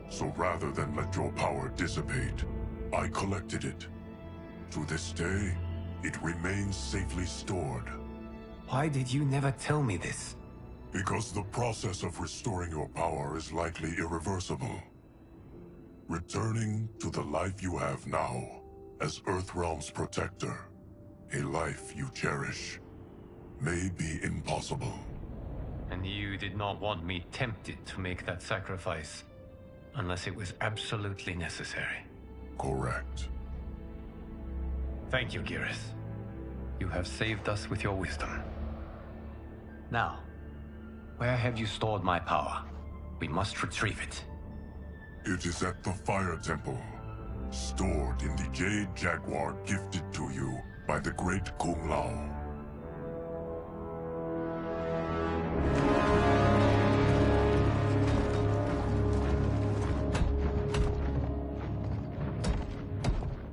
So rather than let your power dissipate, I collected it. To this day, it remains safely stored. Why did you never tell me this? Because the process of restoring your power is likely irreversible. Returning to the life you have now, as Earthrealm's protector, a life you cherish, may be impossible. And you did not want me tempted to make that sacrifice, unless it was absolutely necessary. Correct. Thank you, Geras. You have saved us with your wisdom. Now, where have you stored my power? We must retrieve it. It is at the Fire Temple, stored in the Jade Jaguar gifted to you by the great Kung Lao.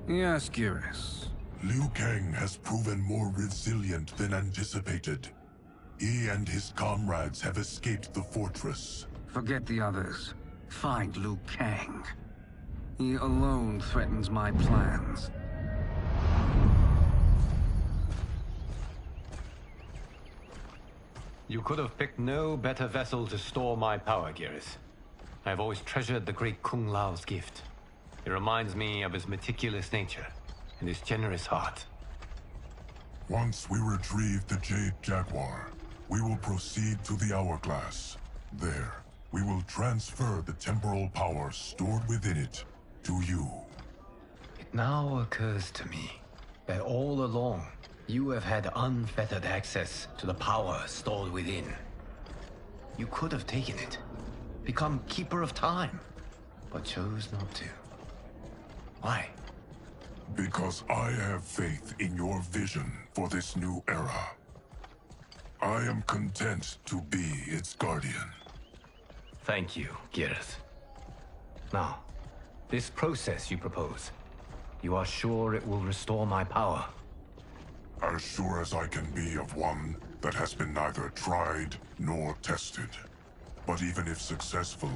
Yes, Geras. Liu Kang has proven more resilient than anticipated. He and his comrades have escaped the fortress. Forget the others. Find Liu Kang. He alone threatens my plans. You could have picked no better vessel to store my power, Geras. I have always treasured the great Kung Lao's gift. It reminds me of his meticulous nature and his generous heart. Once we retrieve the Jade Jaguar, we will proceed to the Hourglass. There, we will transfer the temporal power stored within it to you. It now occurs to me that all along, you have had unfettered access to the power stored within. You could have taken it, become Keeper of Time, but chose not to. Why? Because I have faith in your vision for this new era. I am content to be its guardian. Thank you, Geras. Now, this process you propose, you are sure it will restore my power? As sure as I can be of one that has been neither tried nor tested. But even if successful,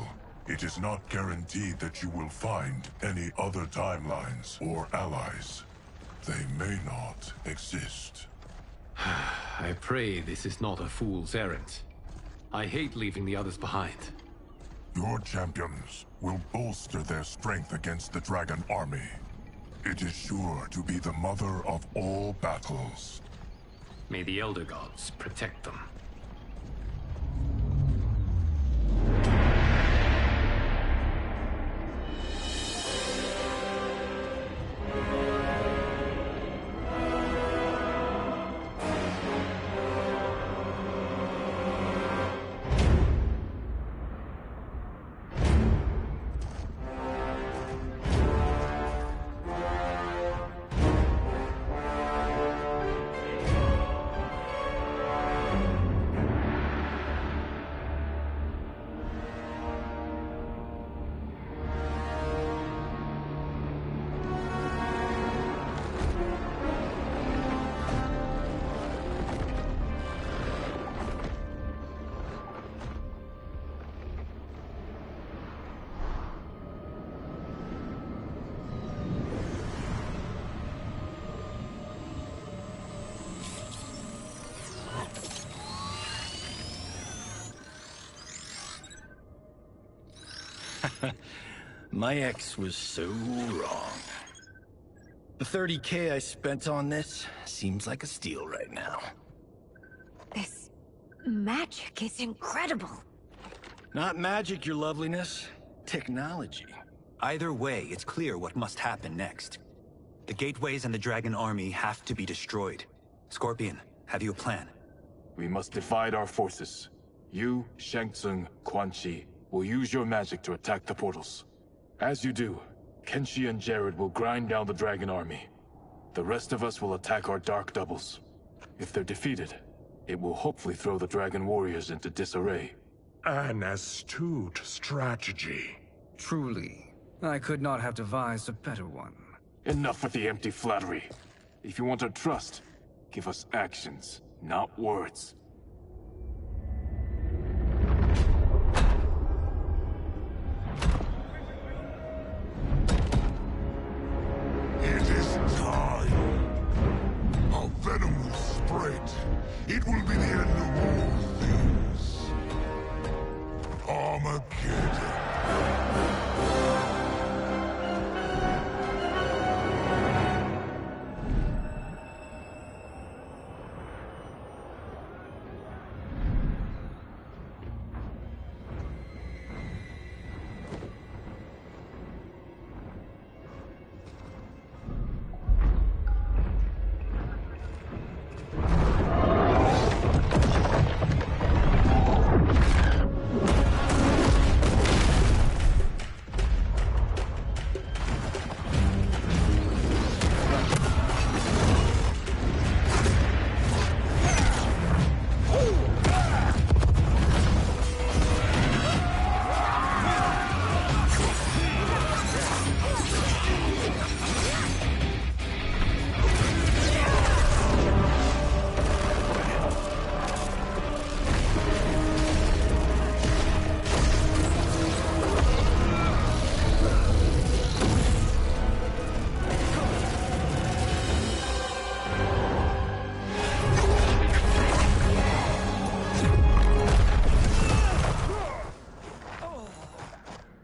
it is not guaranteed that you will find any other timelines or allies. They may not exist. I pray this is not a fool's errand. I hate leaving the others behind. Your champions will bolster their strength against the Dragon Army. It is sure to be the mother of all battles. May the Elder Gods protect them. My ex was so wrong. The 30K I spent on this seems like a steal right now. This magic is incredible. Not magic, your loveliness. Technology. Either way, it's clear what must happen next. The gateways and the Dragon Army have to be destroyed. Scorpion, have you a plan? We must divide our forces. You, Shang Tsung, Quan Chi, will use your magic to attack the portals. As you do, Kenshi and Jared will grind down the Dragon Army. The rest of us will attack our Dark Doubles. If they're defeated, it will hopefully throw the Dragon Warriors into disarray. An astute strategy. Truly, I could not have devised a better one. Enough with the empty flattery. If you want our trust, give us actions, not words. It is time. Our venom will spread. It will be the end of all things. Armageddon.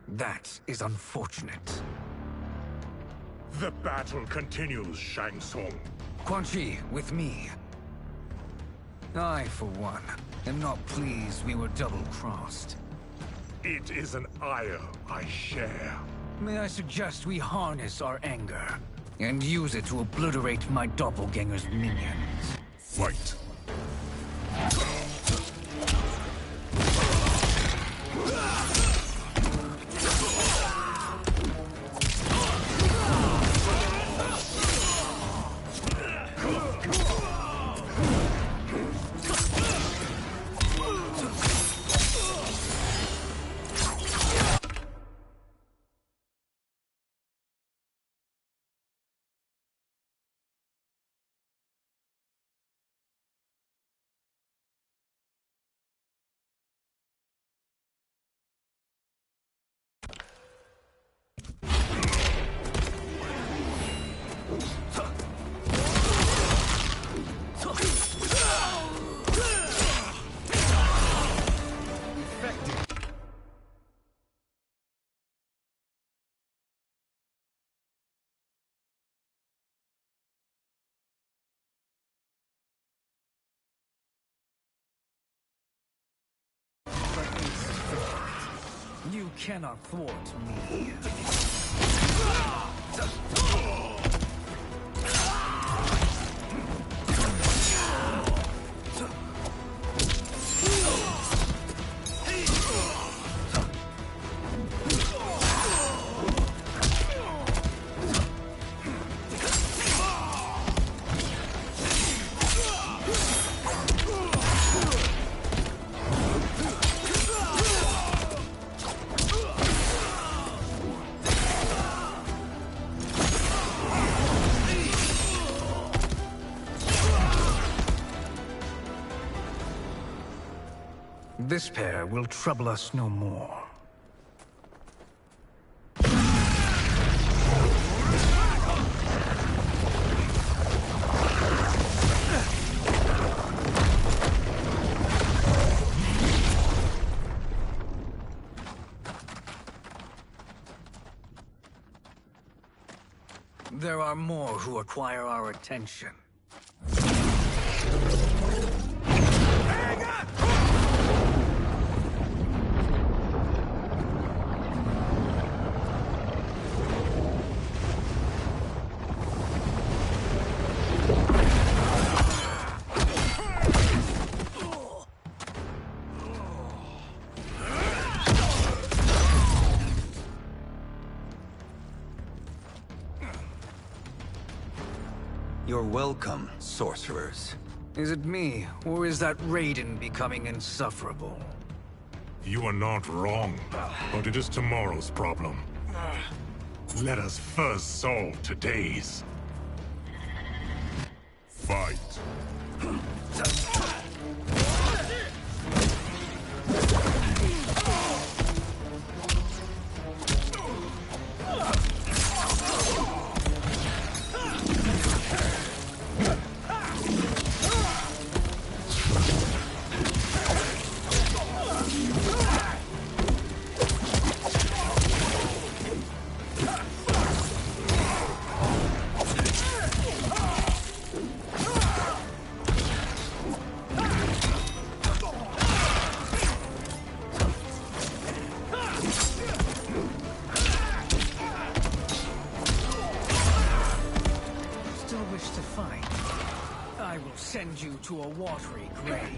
That is unfortunate. The battle continues, Shang Tsung. Quan Chi, with me. I, for one, am not pleased we were double-crossed. It is an ire I share. May I suggest we harness our anger and use it to obliterate my doppelganger's minions? Fight. You cannot thwart me. This pair will trouble us no more. There are more who require our attention. You're welcome, sorcerers. Is it me, or is that Raiden becoming insufferable? You are not wrong, but it is tomorrow's problem. Let us first solve today's. Fight. I will send you to a watery grave.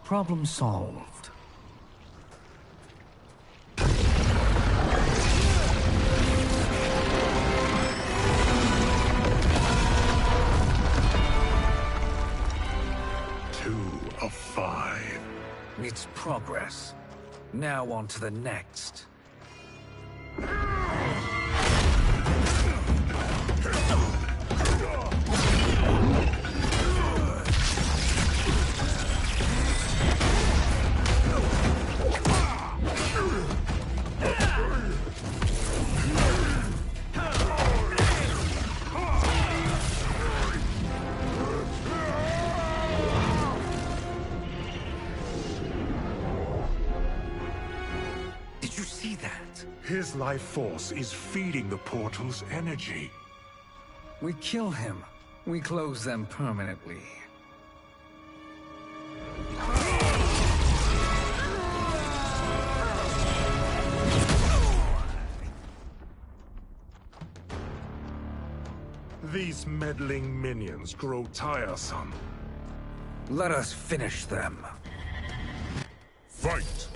Problem solved. Two of 5. It's progress. Now on to the next. Did you see that? His life force is feeding the portal's energy. We kill him. We close them permanently. These meddling minions grow tiresome. Let us finish them. Fight!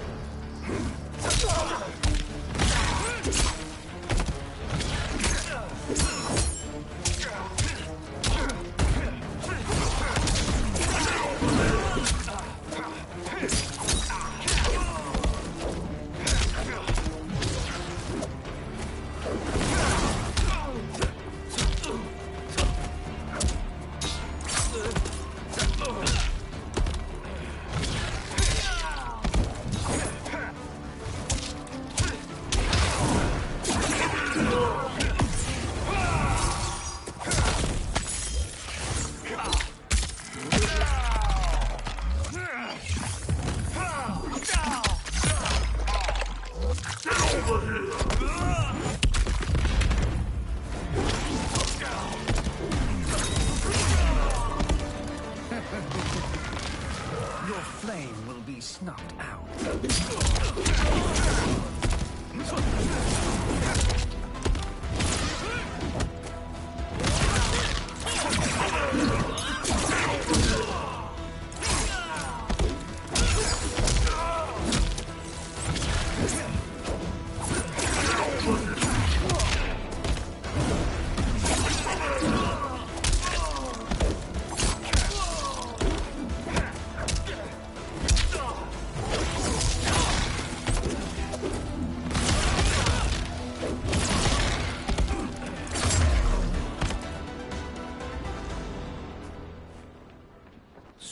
Your flame will be snuffed out.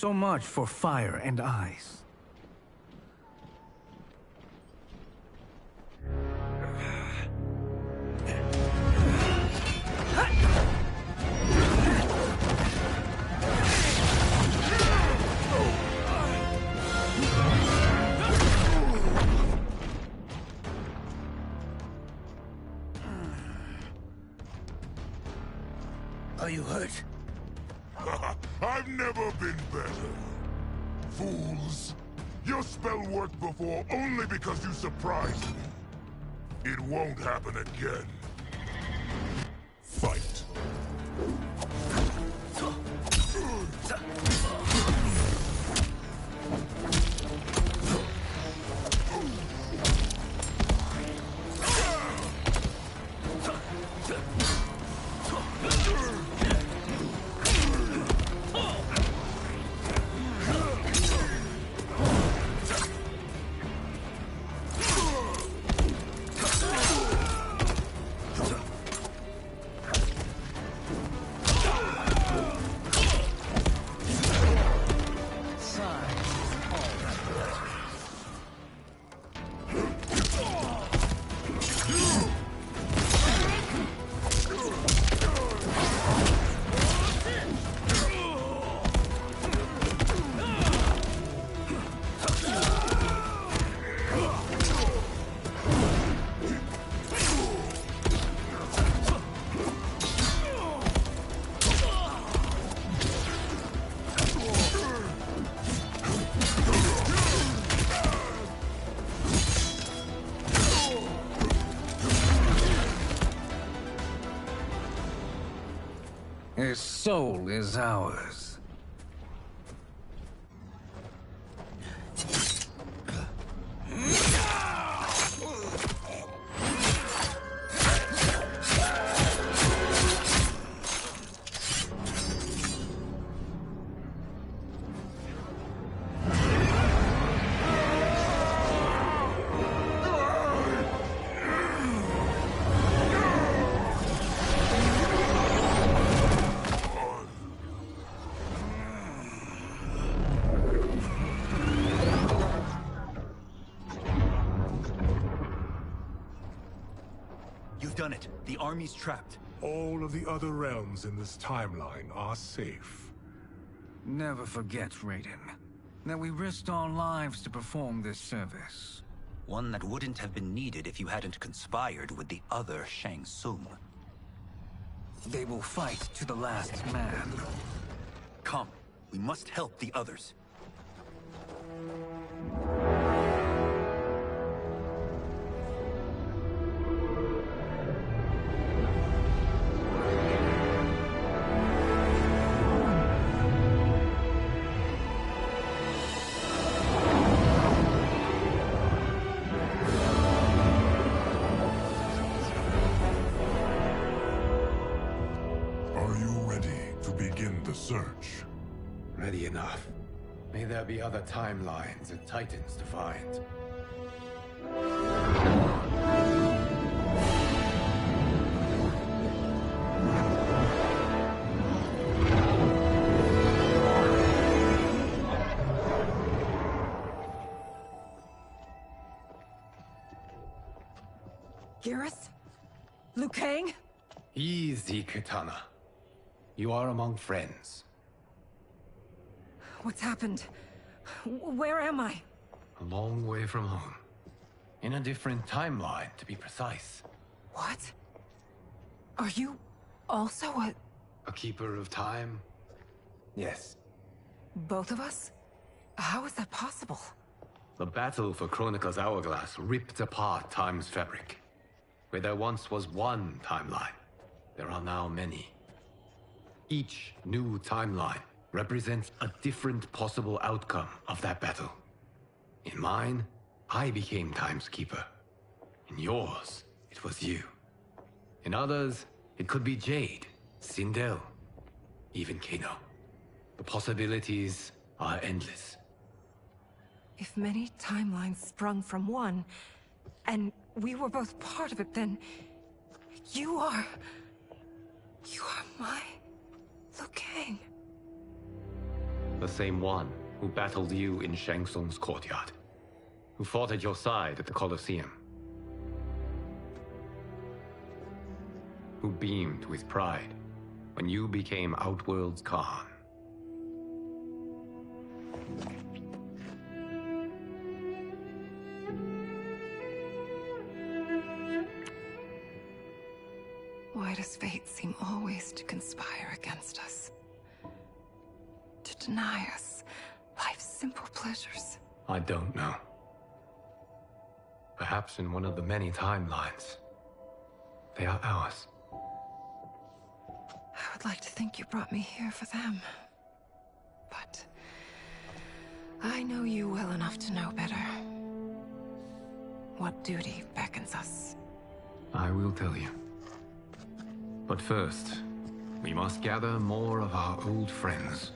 So much for fire and ice. Are you hurt? I've never been better. Fools! Your spell worked before only because you surprised me. It won't happen again. Fight. His soul is ours. You've done it. The army's trapped. All of the other realms in this timeline are safe. Never forget, Raiden, that we risked our lives to perform this service. One that wouldn't have been needed if you hadn't conspired with the other Shang Tsung. They will fight to the last man. Come, we must help the others. Are you ready to begin the search? Ready enough. May there be other timelines and titans to find. Garrus? Liu Kang? Easy, Kitana. You are among friends. What's happened? Where am I? A long way from home. In a different timeline, to be precise. What? Are you also A keeper of time? Yes. both of us? How is that possible? The battle for Chronica's Hourglass ripped apart time's fabric. Where there once was one timeline, there are now many. Each new timeline represents a different possible outcome of that battle. In mine, I became Time's Keeper. In yours, it was you. In others, it could be Jade, Sindel, even Kano. The possibilities are endless. If many timelines sprung from one, and we were both part of it, then you are my Liu Kang. The same one who battled you in Shang Tsung's courtyard. Who fought at your side at the Colosseum. Who beamed with pride when you became Outworld's Khan. Why does fate seem always to conspire against us? To deny us life's simple pleasures? I don't know. Perhaps in one of the many timelines, they are ours. I would like to think you brought me here for them. But I know you well enough to know better. What duty beckons us? I will tell you. But first, we must gather more of our old friends.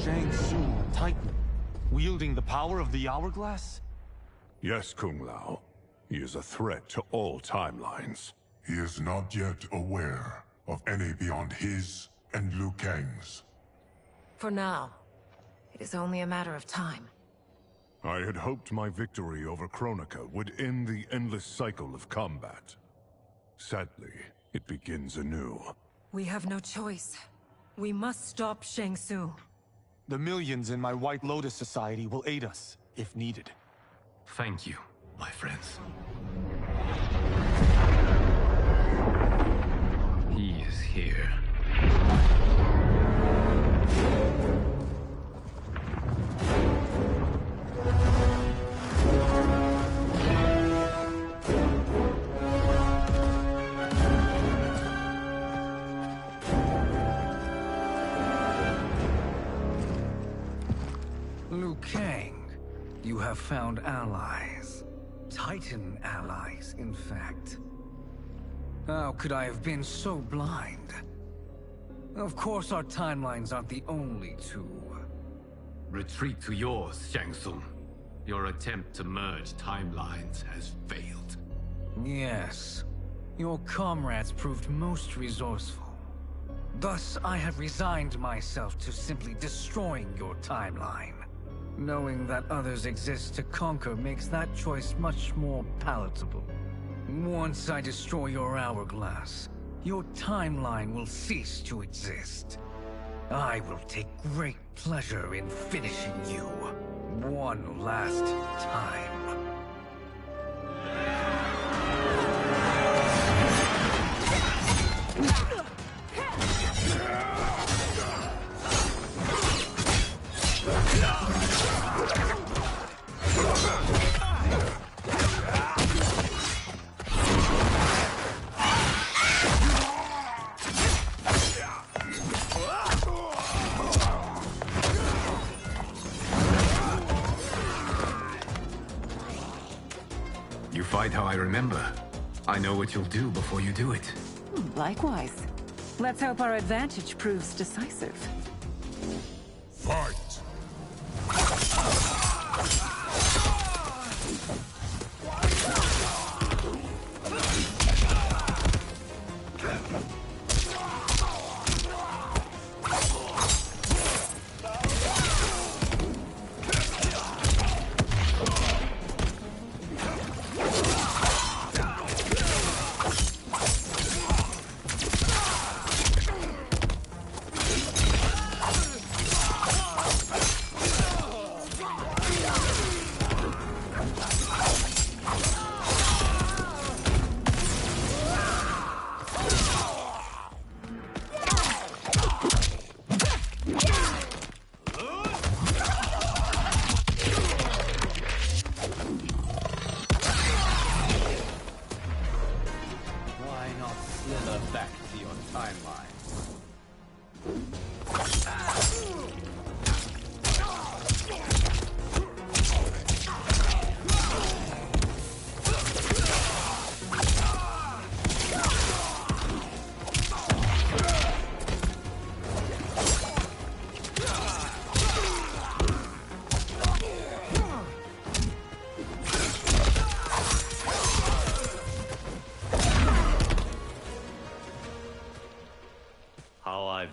Shang Tsung, a Titan, wielding the power of the Hourglass? Yes, Kung Lao. He is a threat to all timelines. He is not yet aware of any beyond his and Liu Kang's. For now, it is only a matter of time. I had hoped my victory over Kronika would end the endless cycle of combat. Sadly, it begins anew. We have no choice. We must stop Shang Tsung. The millions in my White Lotus Society will aid us, if needed. Thank you, my friends. He is here. Liu Kang, you have found allies. Titan allies, in fact. How could I have been so blind? Of course our timelines aren't the only two. Retreat to yours, Shang Tsung. Your attempt to merge timelines has failed. Yes. Your comrades proved most resourceful. Thus, I have resigned myself to simply destroying your timeline. Knowing that others exist to conquer makes that choice much more palatable. Once I destroy your hourglass, your timeline will cease to exist. I will take great pleasure in finishing you one last time. You fight how I remember. I know what you'll do before you do it. Likewise. Let's hope our advantage proves decisive. Fight!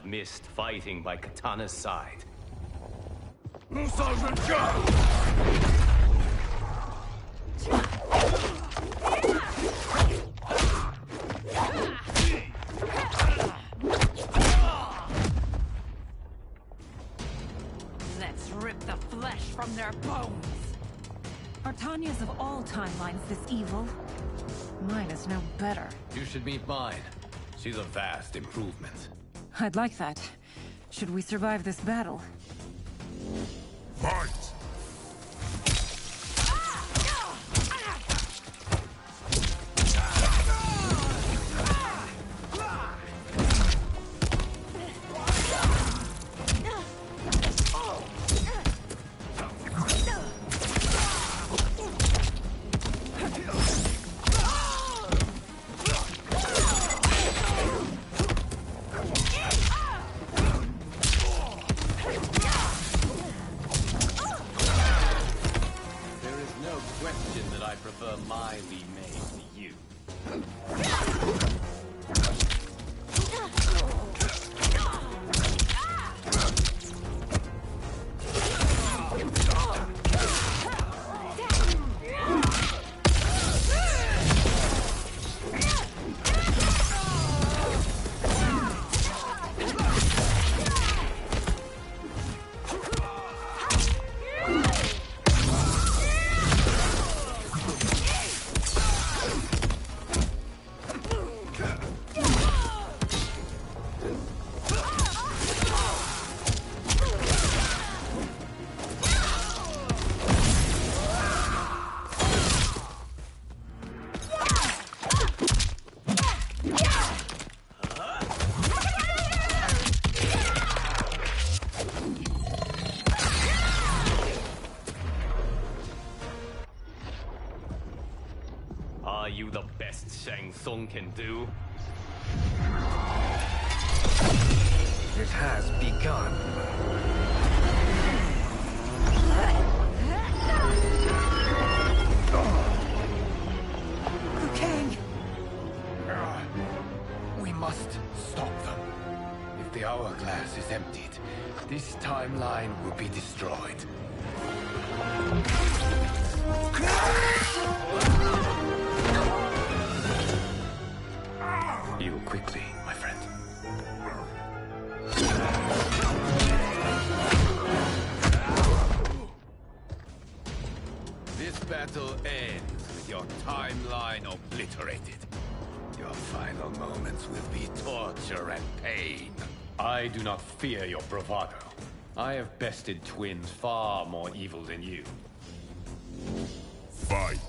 missed fighting by Katana's side. Sergeant John! Let's rip the flesh from their bones. Are Tanya's of all timelines this evil? Mine is no better. You should meet mine. She's a vast improvement. I'd like that. Should we survive this battle? Fight! Are you the best Shang Tsung can do? It has begun. Liu Kang! We must stop them. If the hourglass is emptied, this timeline will be destroyed. Heal quickly, my friend. This battle ends with your timeline obliterated. Your final moments will be torture and pain. I do not fear your bravado. I have bested twins far more evil than you. Fight!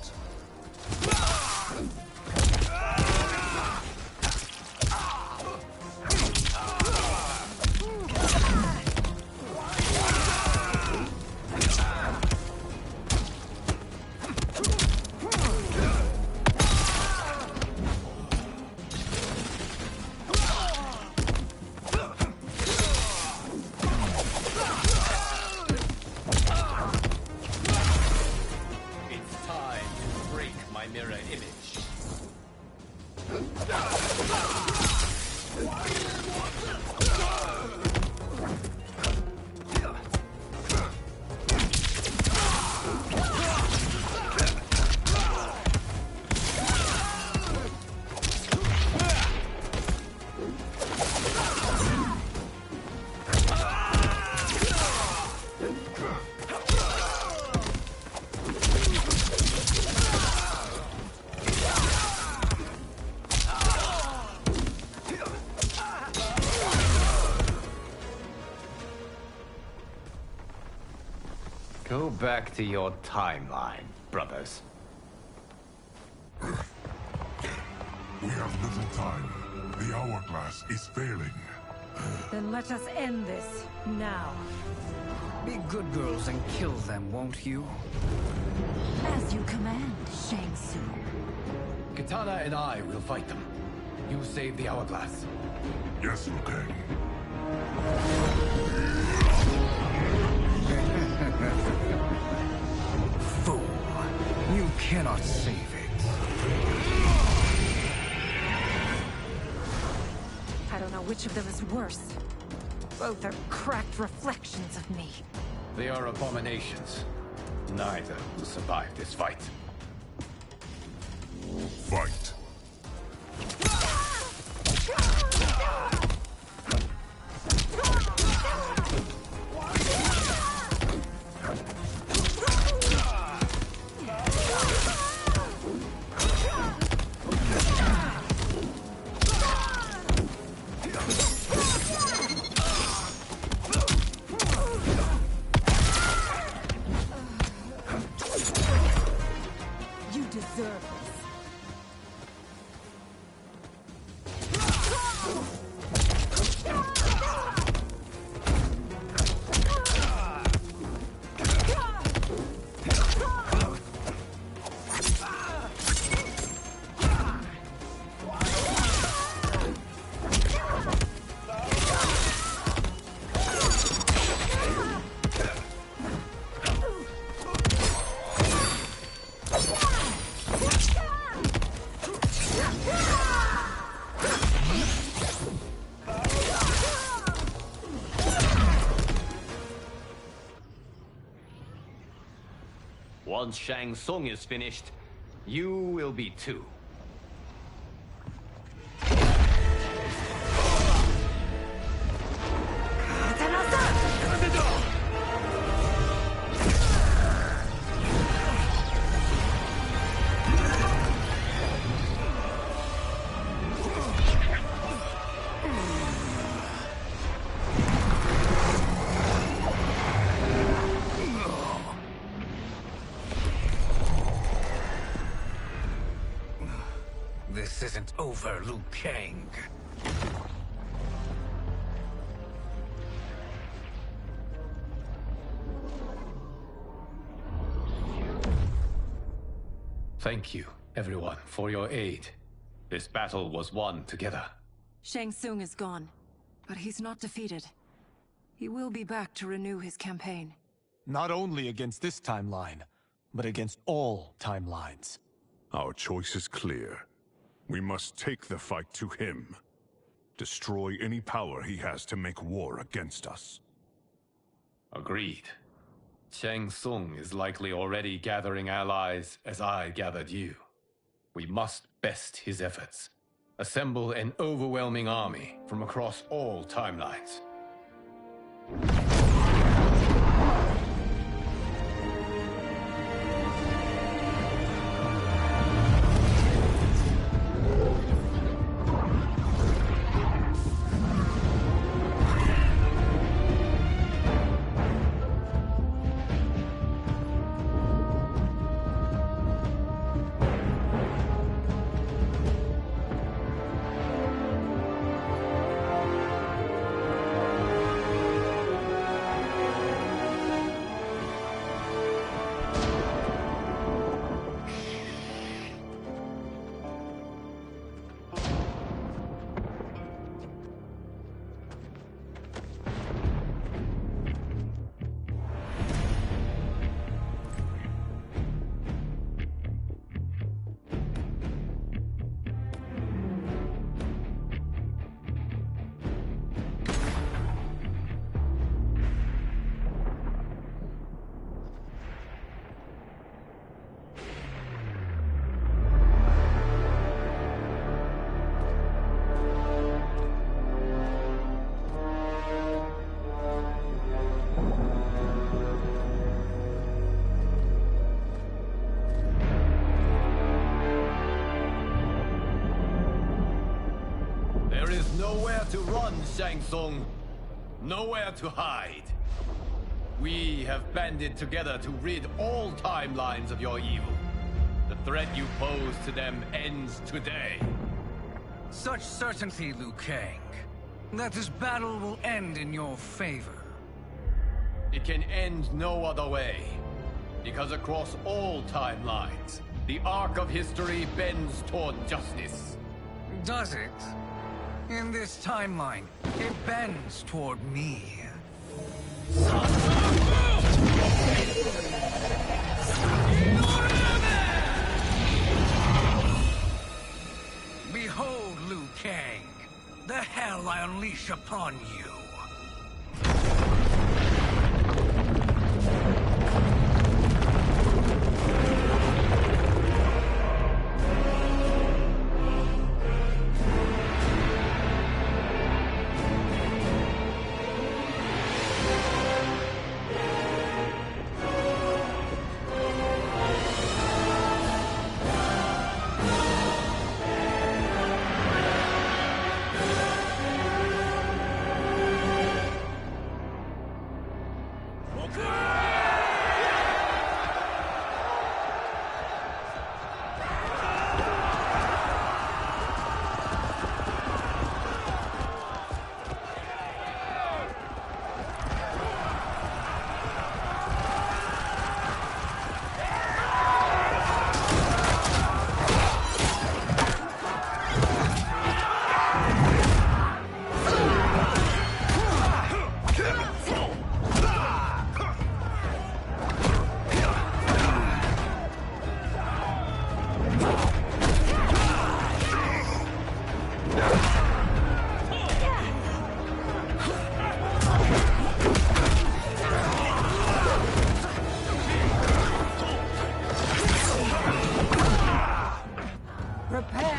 Go back to your timeline, brothers. We have little time. The hourglass is failing. Then let us end this, now. Be good girls and kill them, won't you? As you command, Shang Tsung. Katana and I will fight them. You save the hourglass. Yes, Liu Kang. Fool! You cannot save it. I don't know which of them is worse. Both are cracked reflections of me. They are abominations. Neither will survive this fight. Fight. You deserve this. Once Shang Tsung is finished, you will be too. This isn't over, Liu Kang. Thank you, everyone, for your aid. This battle was won together. Shang Tsung is gone, but he's not defeated. He will be back to renew his campaign. Not only against this timeline, but against all timelines. Our choice is clear. We must take the fight to him. Destroy any power he has to make war against us. Agreed. Shang Tsung is likely already gathering allies as I gathered you. We must best his efforts. Assemble an overwhelming army from across all timelines. There is nowhere to run, Shang Tsung. Nowhere to hide. We have banded together to rid all timelines of your evil. The threat you pose to them ends today. Such certainty, Liu Kang, that this battle will end in your favor. It can end no other way. Because across all timelines, the arc of history bends toward justice. Does it? In this timeline, it bends toward me. Behold, Liu Kang, the hell I unleash upon you.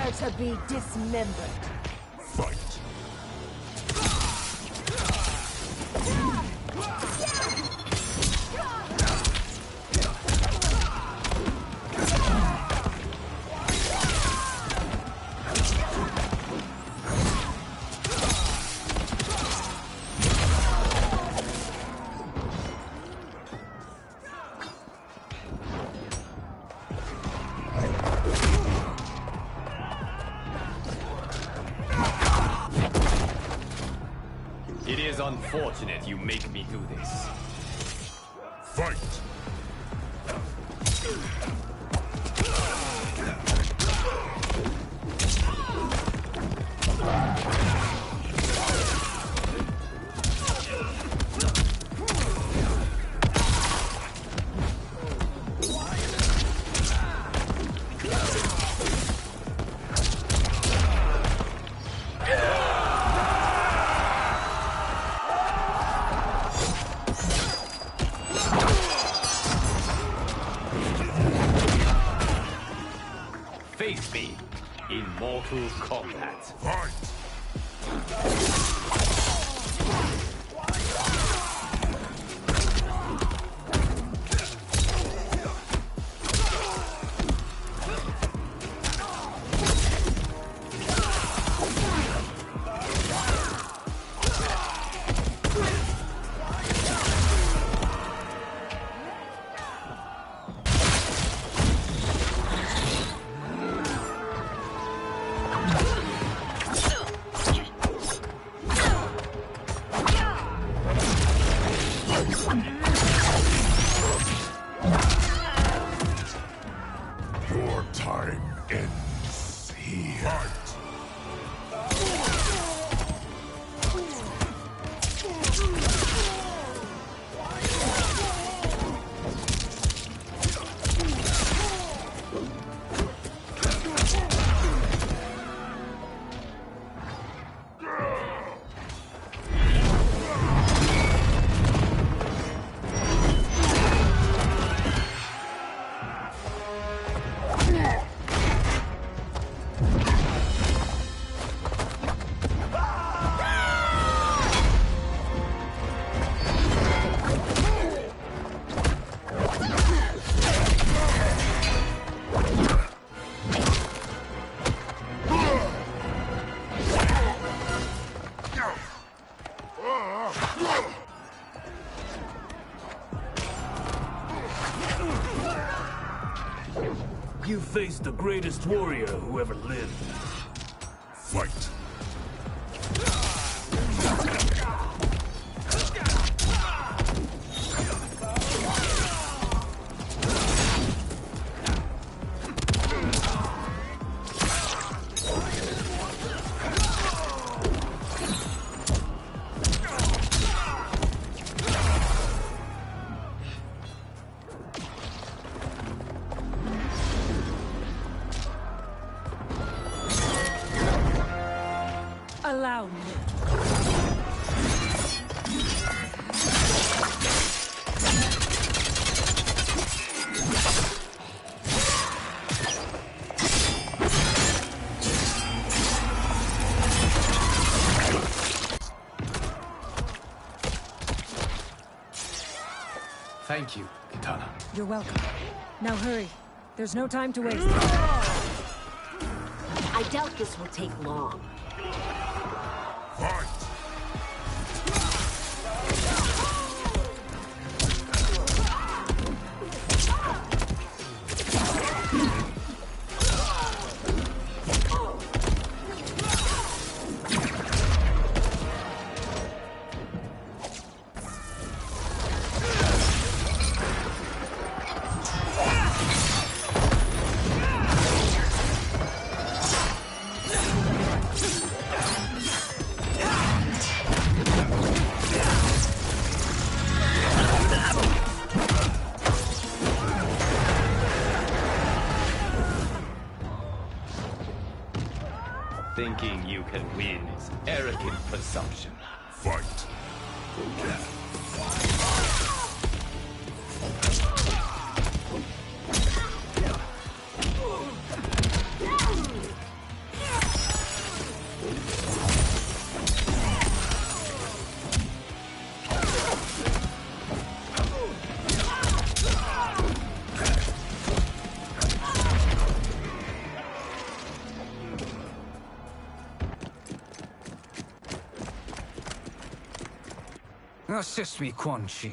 Prepare to be dismembered. Fight. It is unfortunate you make me do this. Fight! Face me in mortal combat. Fight! Your time ends here. You faced the greatest warrior who ever lived. Fight! Allow me. Thank you, Kitana. You're welcome. Now hurry. There's no time to waste. I doubt this will take long. Fight! Thinking you can win is arrogant presumption. Fight! Assist me, Quan Chi.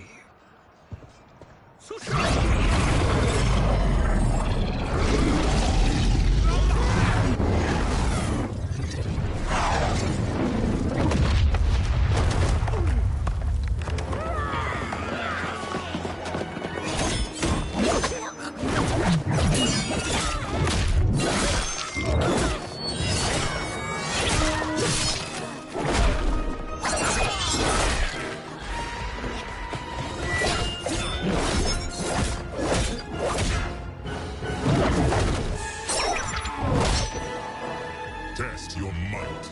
Test your might.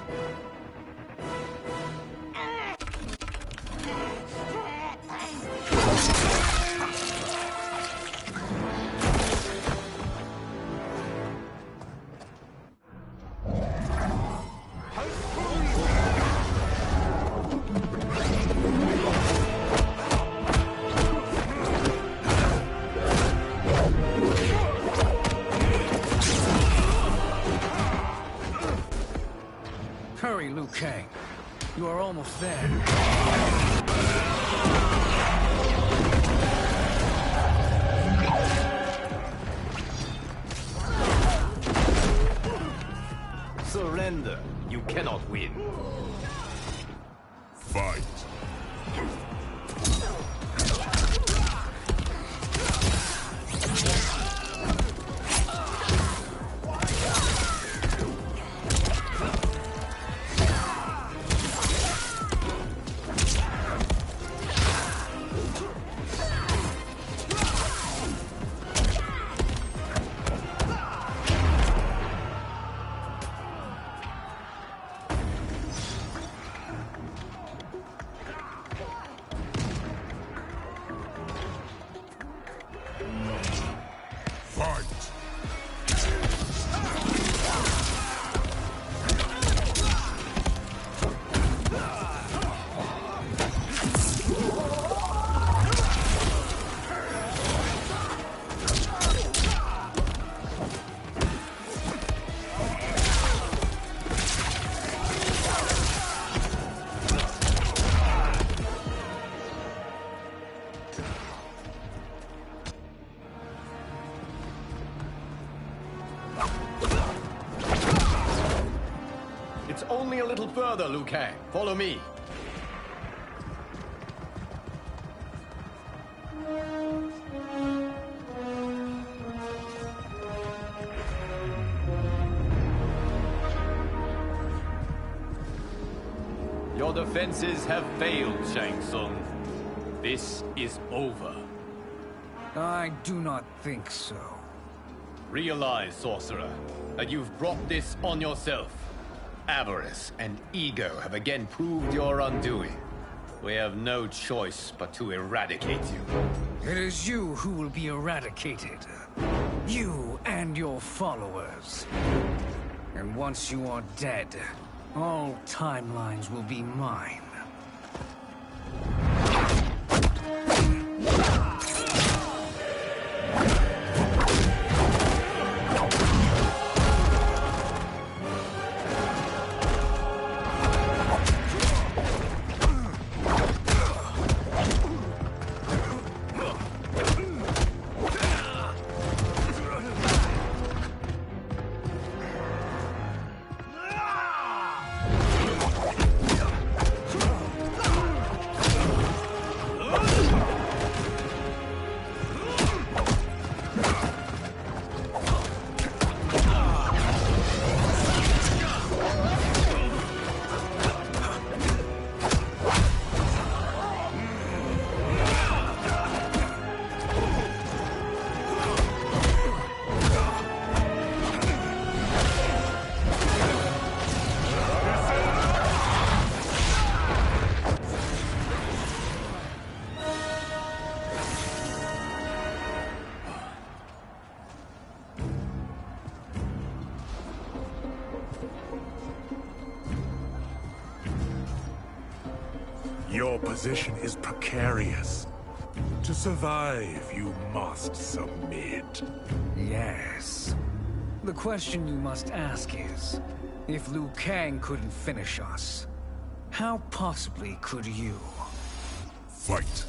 Hurry, Liu Kang. You are almost there. Surrender. You cannot win. Fight. It's only a little further, Liu Kang. Follow me. Your defenses have failed, Shang Tsung. This is over. I do not think so. Realize, sorcerer, that you've brought this on yourself. Avarice and ego have again proved your undoing. We have no choice but to eradicate you. It is you who will be eradicated. You and your followers. And once you are dead, all timelines will be mine. Your position is precarious. To survive, you must submit. Yes. The question you must ask is, if Liu Kang couldn't finish us, how possibly could you? Fight!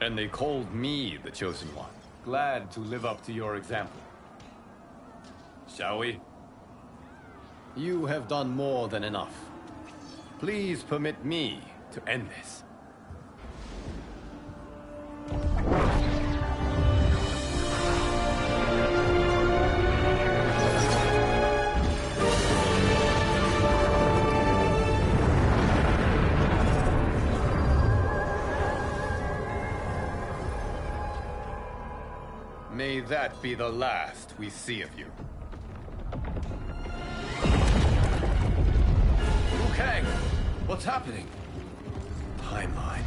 And they called me the Chosen One. Glad to live up to your example. Shall we? You have done more than enough. Please permit me to end this. May that be the last we see of you. Liu Kang! What's happening? Timeline.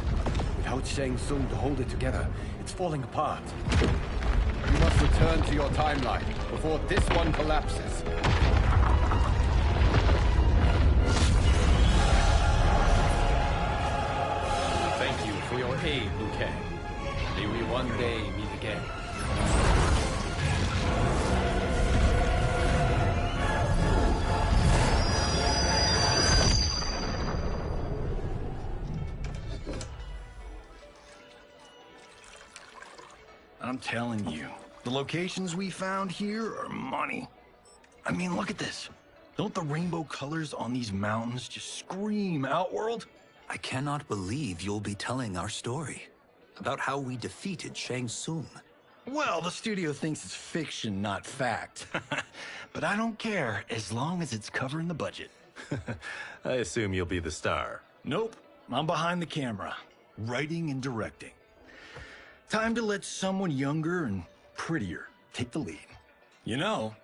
Without Shang Tsung to hold it together, it's falling apart. You must return to your timeline before this one collapses. Thank you for your aid, Liu Kang. May we one day meet again. I'm telling you, the locations we found here are money. I mean, look at this. Don't the rainbow colors on these mountains just scream Outworld? I cannot believe you'll be telling our story about how we defeated Shang Tsung. Well, the studio thinks it's fiction, not fact. But I don't care, as long as it's covering the budget. I assume you'll be the star. Nope, I'm behind the camera, writing and directing. Time to let someone younger and prettier take the lead. You know,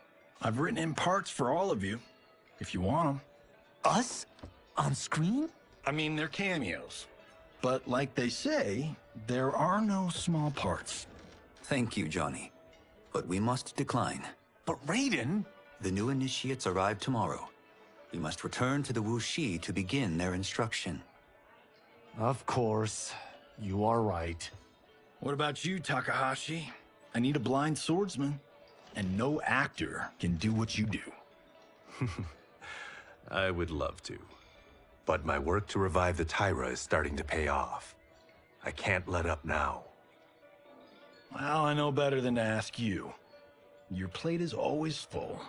I've written in parts for all of you, if you want them. Us? On screen? I mean, they're cameos. But like they say, there are no small parts. Thank you, Johnny. But we must decline. But Raiden? The new initiates arrive tomorrow. We must return to the Wuxi to begin their instruction. Of course. You are right. What about you, Takahashi? I need a blind swordsman. And no actor can do what you do. I would love to. But my work to revive the Tyra is starting to pay off. I can't let up now. Well, I know better than to ask you. Your plate is always full.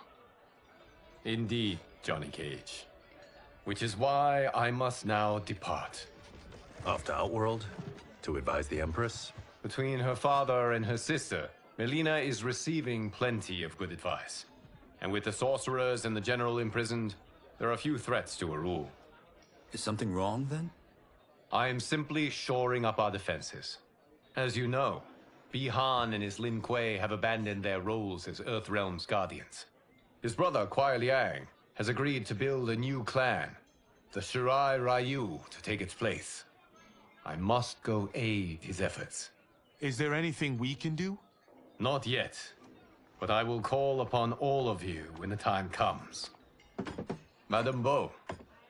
Indeed, Johnny Cage. Which is why I must now depart. Off to Outworld? To advise the Empress? Between her father and her sister, Melina is receiving plenty of good advice. And with the sorcerers and the general imprisoned, there are few threats to her rule. Is something wrong, then? I am simply shoring up our defenses. As you know, Bi-Han and his Lin Kuei have abandoned their roles as Earthrealm's guardians. His brother, Kuai Liang, has agreed to build a new clan, the Shirai Ryu, to take its place. I must go aid his efforts. Is there anything we can do? Not yet, but I will call upon all of you when the time comes. Madame Bo,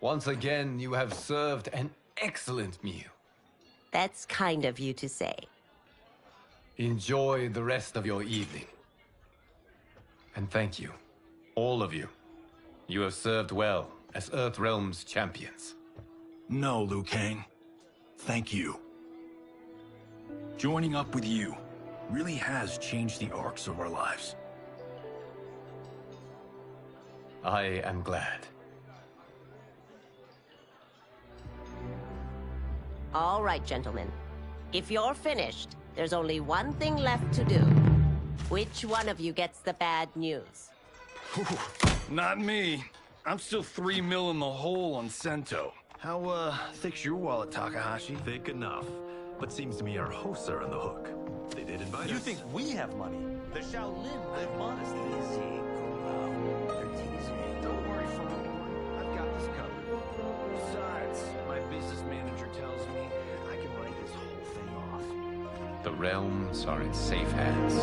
once again you have served an excellent meal. That's kind of you to say. Enjoy the rest of your evening. And thank you, all of you. You have served well as Earthrealm's champions. No, Liu Kang. Thank you. Joining up with you really has changed the arcs of our lives. I am glad. All right, gentlemen. If you're finished, there's only one thing left to do. Which one of you gets the bad news? Not me. I'm still 3 mil in the hole on Sento. How, thick's your wallet, Takahashi? Thick enough. But seems to me our hosts are on the hook. They did invite us. You think we have money? The Shaolin live modestly. Easy, Kung They're teasing. Don't worry, Fine. I've got this covered. Besides, my business manager tells me I can write this whole thing off. The realms are in safe hands.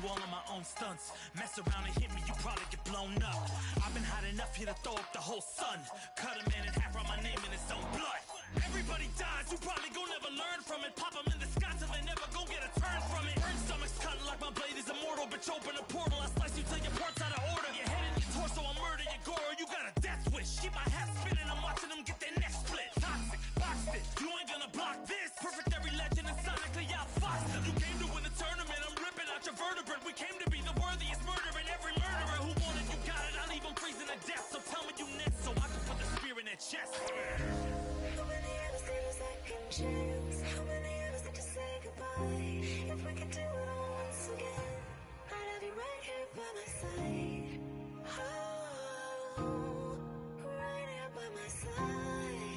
All of my own stunts. Mess around and hit me, you probably get blown up. I've been hot enough here to throw up the whole sun. Cut a man in half, write my name in his own blood. Everybody dies, you probably gon' never learn from it. Pop them in the sky till they never gon' get a turn from it. Burn stomachs cutting like my blade is immortal. Bitch, open a portal, I slice you till your parts out of order. Your head and your torso, I murder your gore. You got a death wish. Keep my hat spinning, I'm watching them get their neck split. Toxic, boxed it, you ain't gonna block this. Perfect every legend and sonically outfoxed them. You came to win the tournament, I'm ripping out your vertebrae. We came to be the worthiest murderer, and every murderer who wanted you got it. I'll leave them freezing to death. So tell me you next, so I can put the spear in their chest. How many of us need a second chance? How many of us need to say goodbye? If we could do it all once again, I'd have you right here by my side. Oh, right here by my side.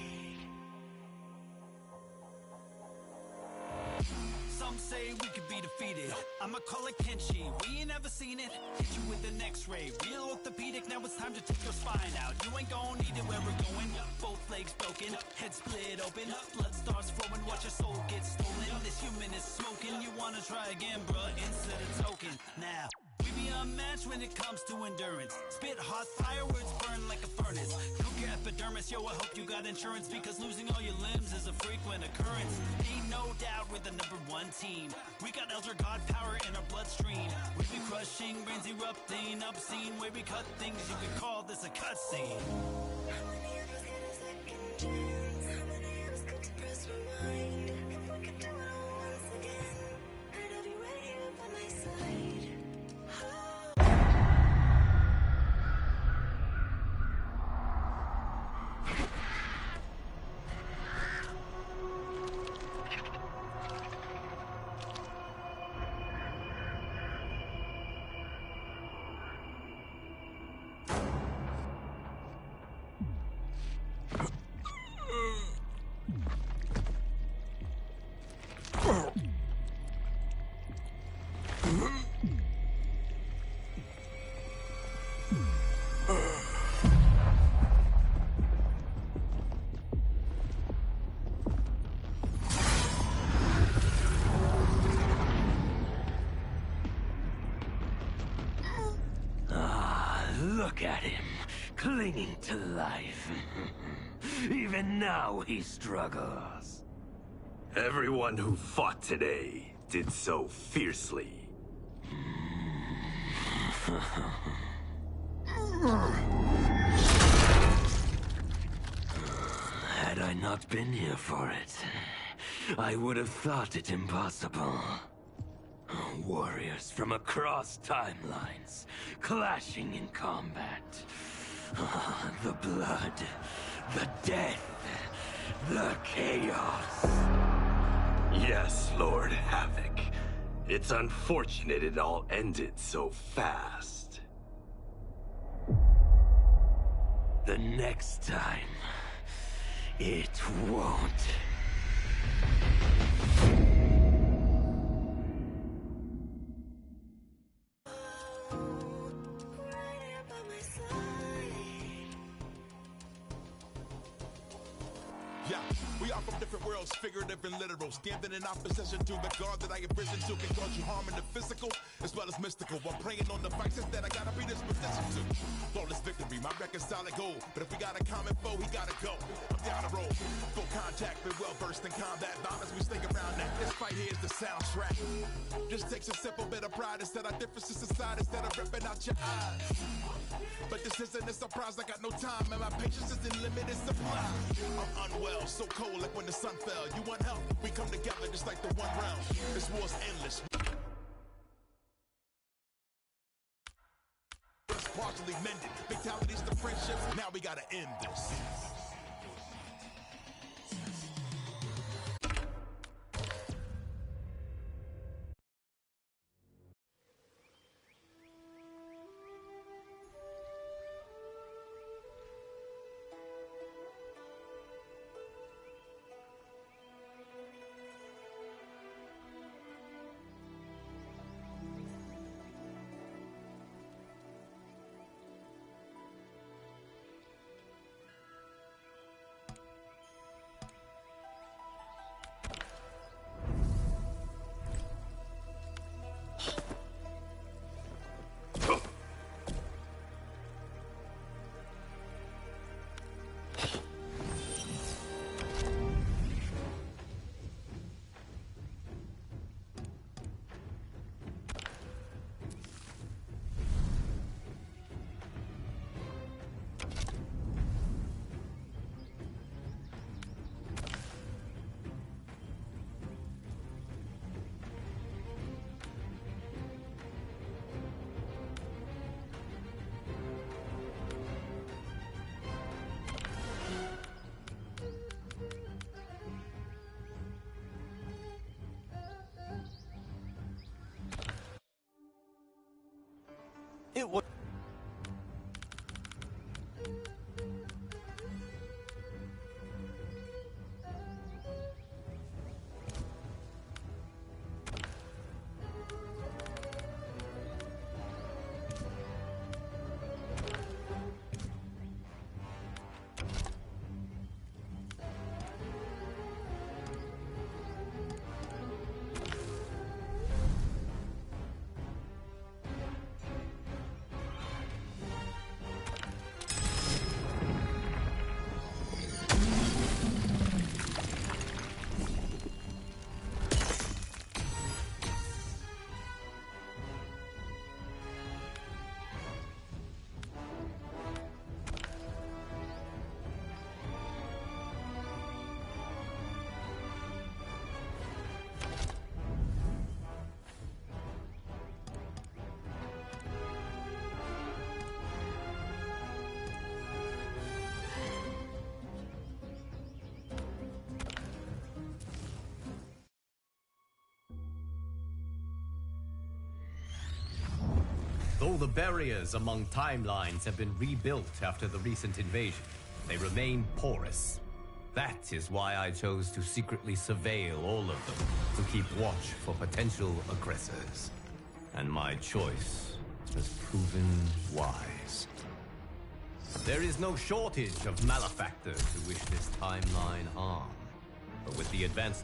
Some say we could be defeated. I'ma call it Kenshi. We ain't ever seen it. Hit you with an X-ray. Real orthopedic. Now it's time to take your spine out. You ain't gon' need it where we're going. Both legs broken, head split open. Blood starts flowing. Watch your soul get stolen. This human is smoking. You wanna try again, bruh? Instead of token. Now we be unmatched when it comes to endurance. Spit hot fire, words burn like a furnace. Cook your epidermis, yo, I hope you got insurance, because losing all your limbs is a frequent occurrence. Ain't no doubt we're the #1 team. We got Elder God power in our bloodstream. We be crushing, brains erupting, obscene. Way we cut things, you could call this a cutscene. How many of us get a second chance? How many of us could depress rewind? If we could do it all once again, I'd have you right here by my side. Look at him, clinging to life. Even now he struggles. Everyone who fought today did so fiercely. Had I not been here for it, I would have thought it impossible. Warriors from across timelines, clashing in combat. The blood, the death, the chaos. Yes, Lord Havoc. It's unfortunate it all ended so fast. The next time, it won't. Yeah, we are from different worlds, figurative and literal. Standing in opposition to the God that I have risen to can cause you harm in the physical as well as mystical. While praying on the vices that I gotta be this position to. Flawless victory, my record's solid gold. But if we got a common foe, he gotta go. I'm down the road, full contact, been well versed in combat. Violence, we stick around that. This fight here is the soundtrack. Just takes a simple bit of pride instead of differences aside, instead of ripping out your eyes. But this isn't a surprise, I got no time, and my patience is in limited supply. I'm unwell, so cold like when the sun fell. You want help? We come together just like the one realm. This war's endless. Partially easily mended. Fatalities to friendships, now we gotta end this. It was... Though the barriers among timelines have been rebuilt after the recent invasion, they remain porous. That is why I chose to secretly surveil all of them, to keep watch for potential aggressors. And my choice has proven wise. There is no shortage of malefactors who wish this timeline harm. But with the advanced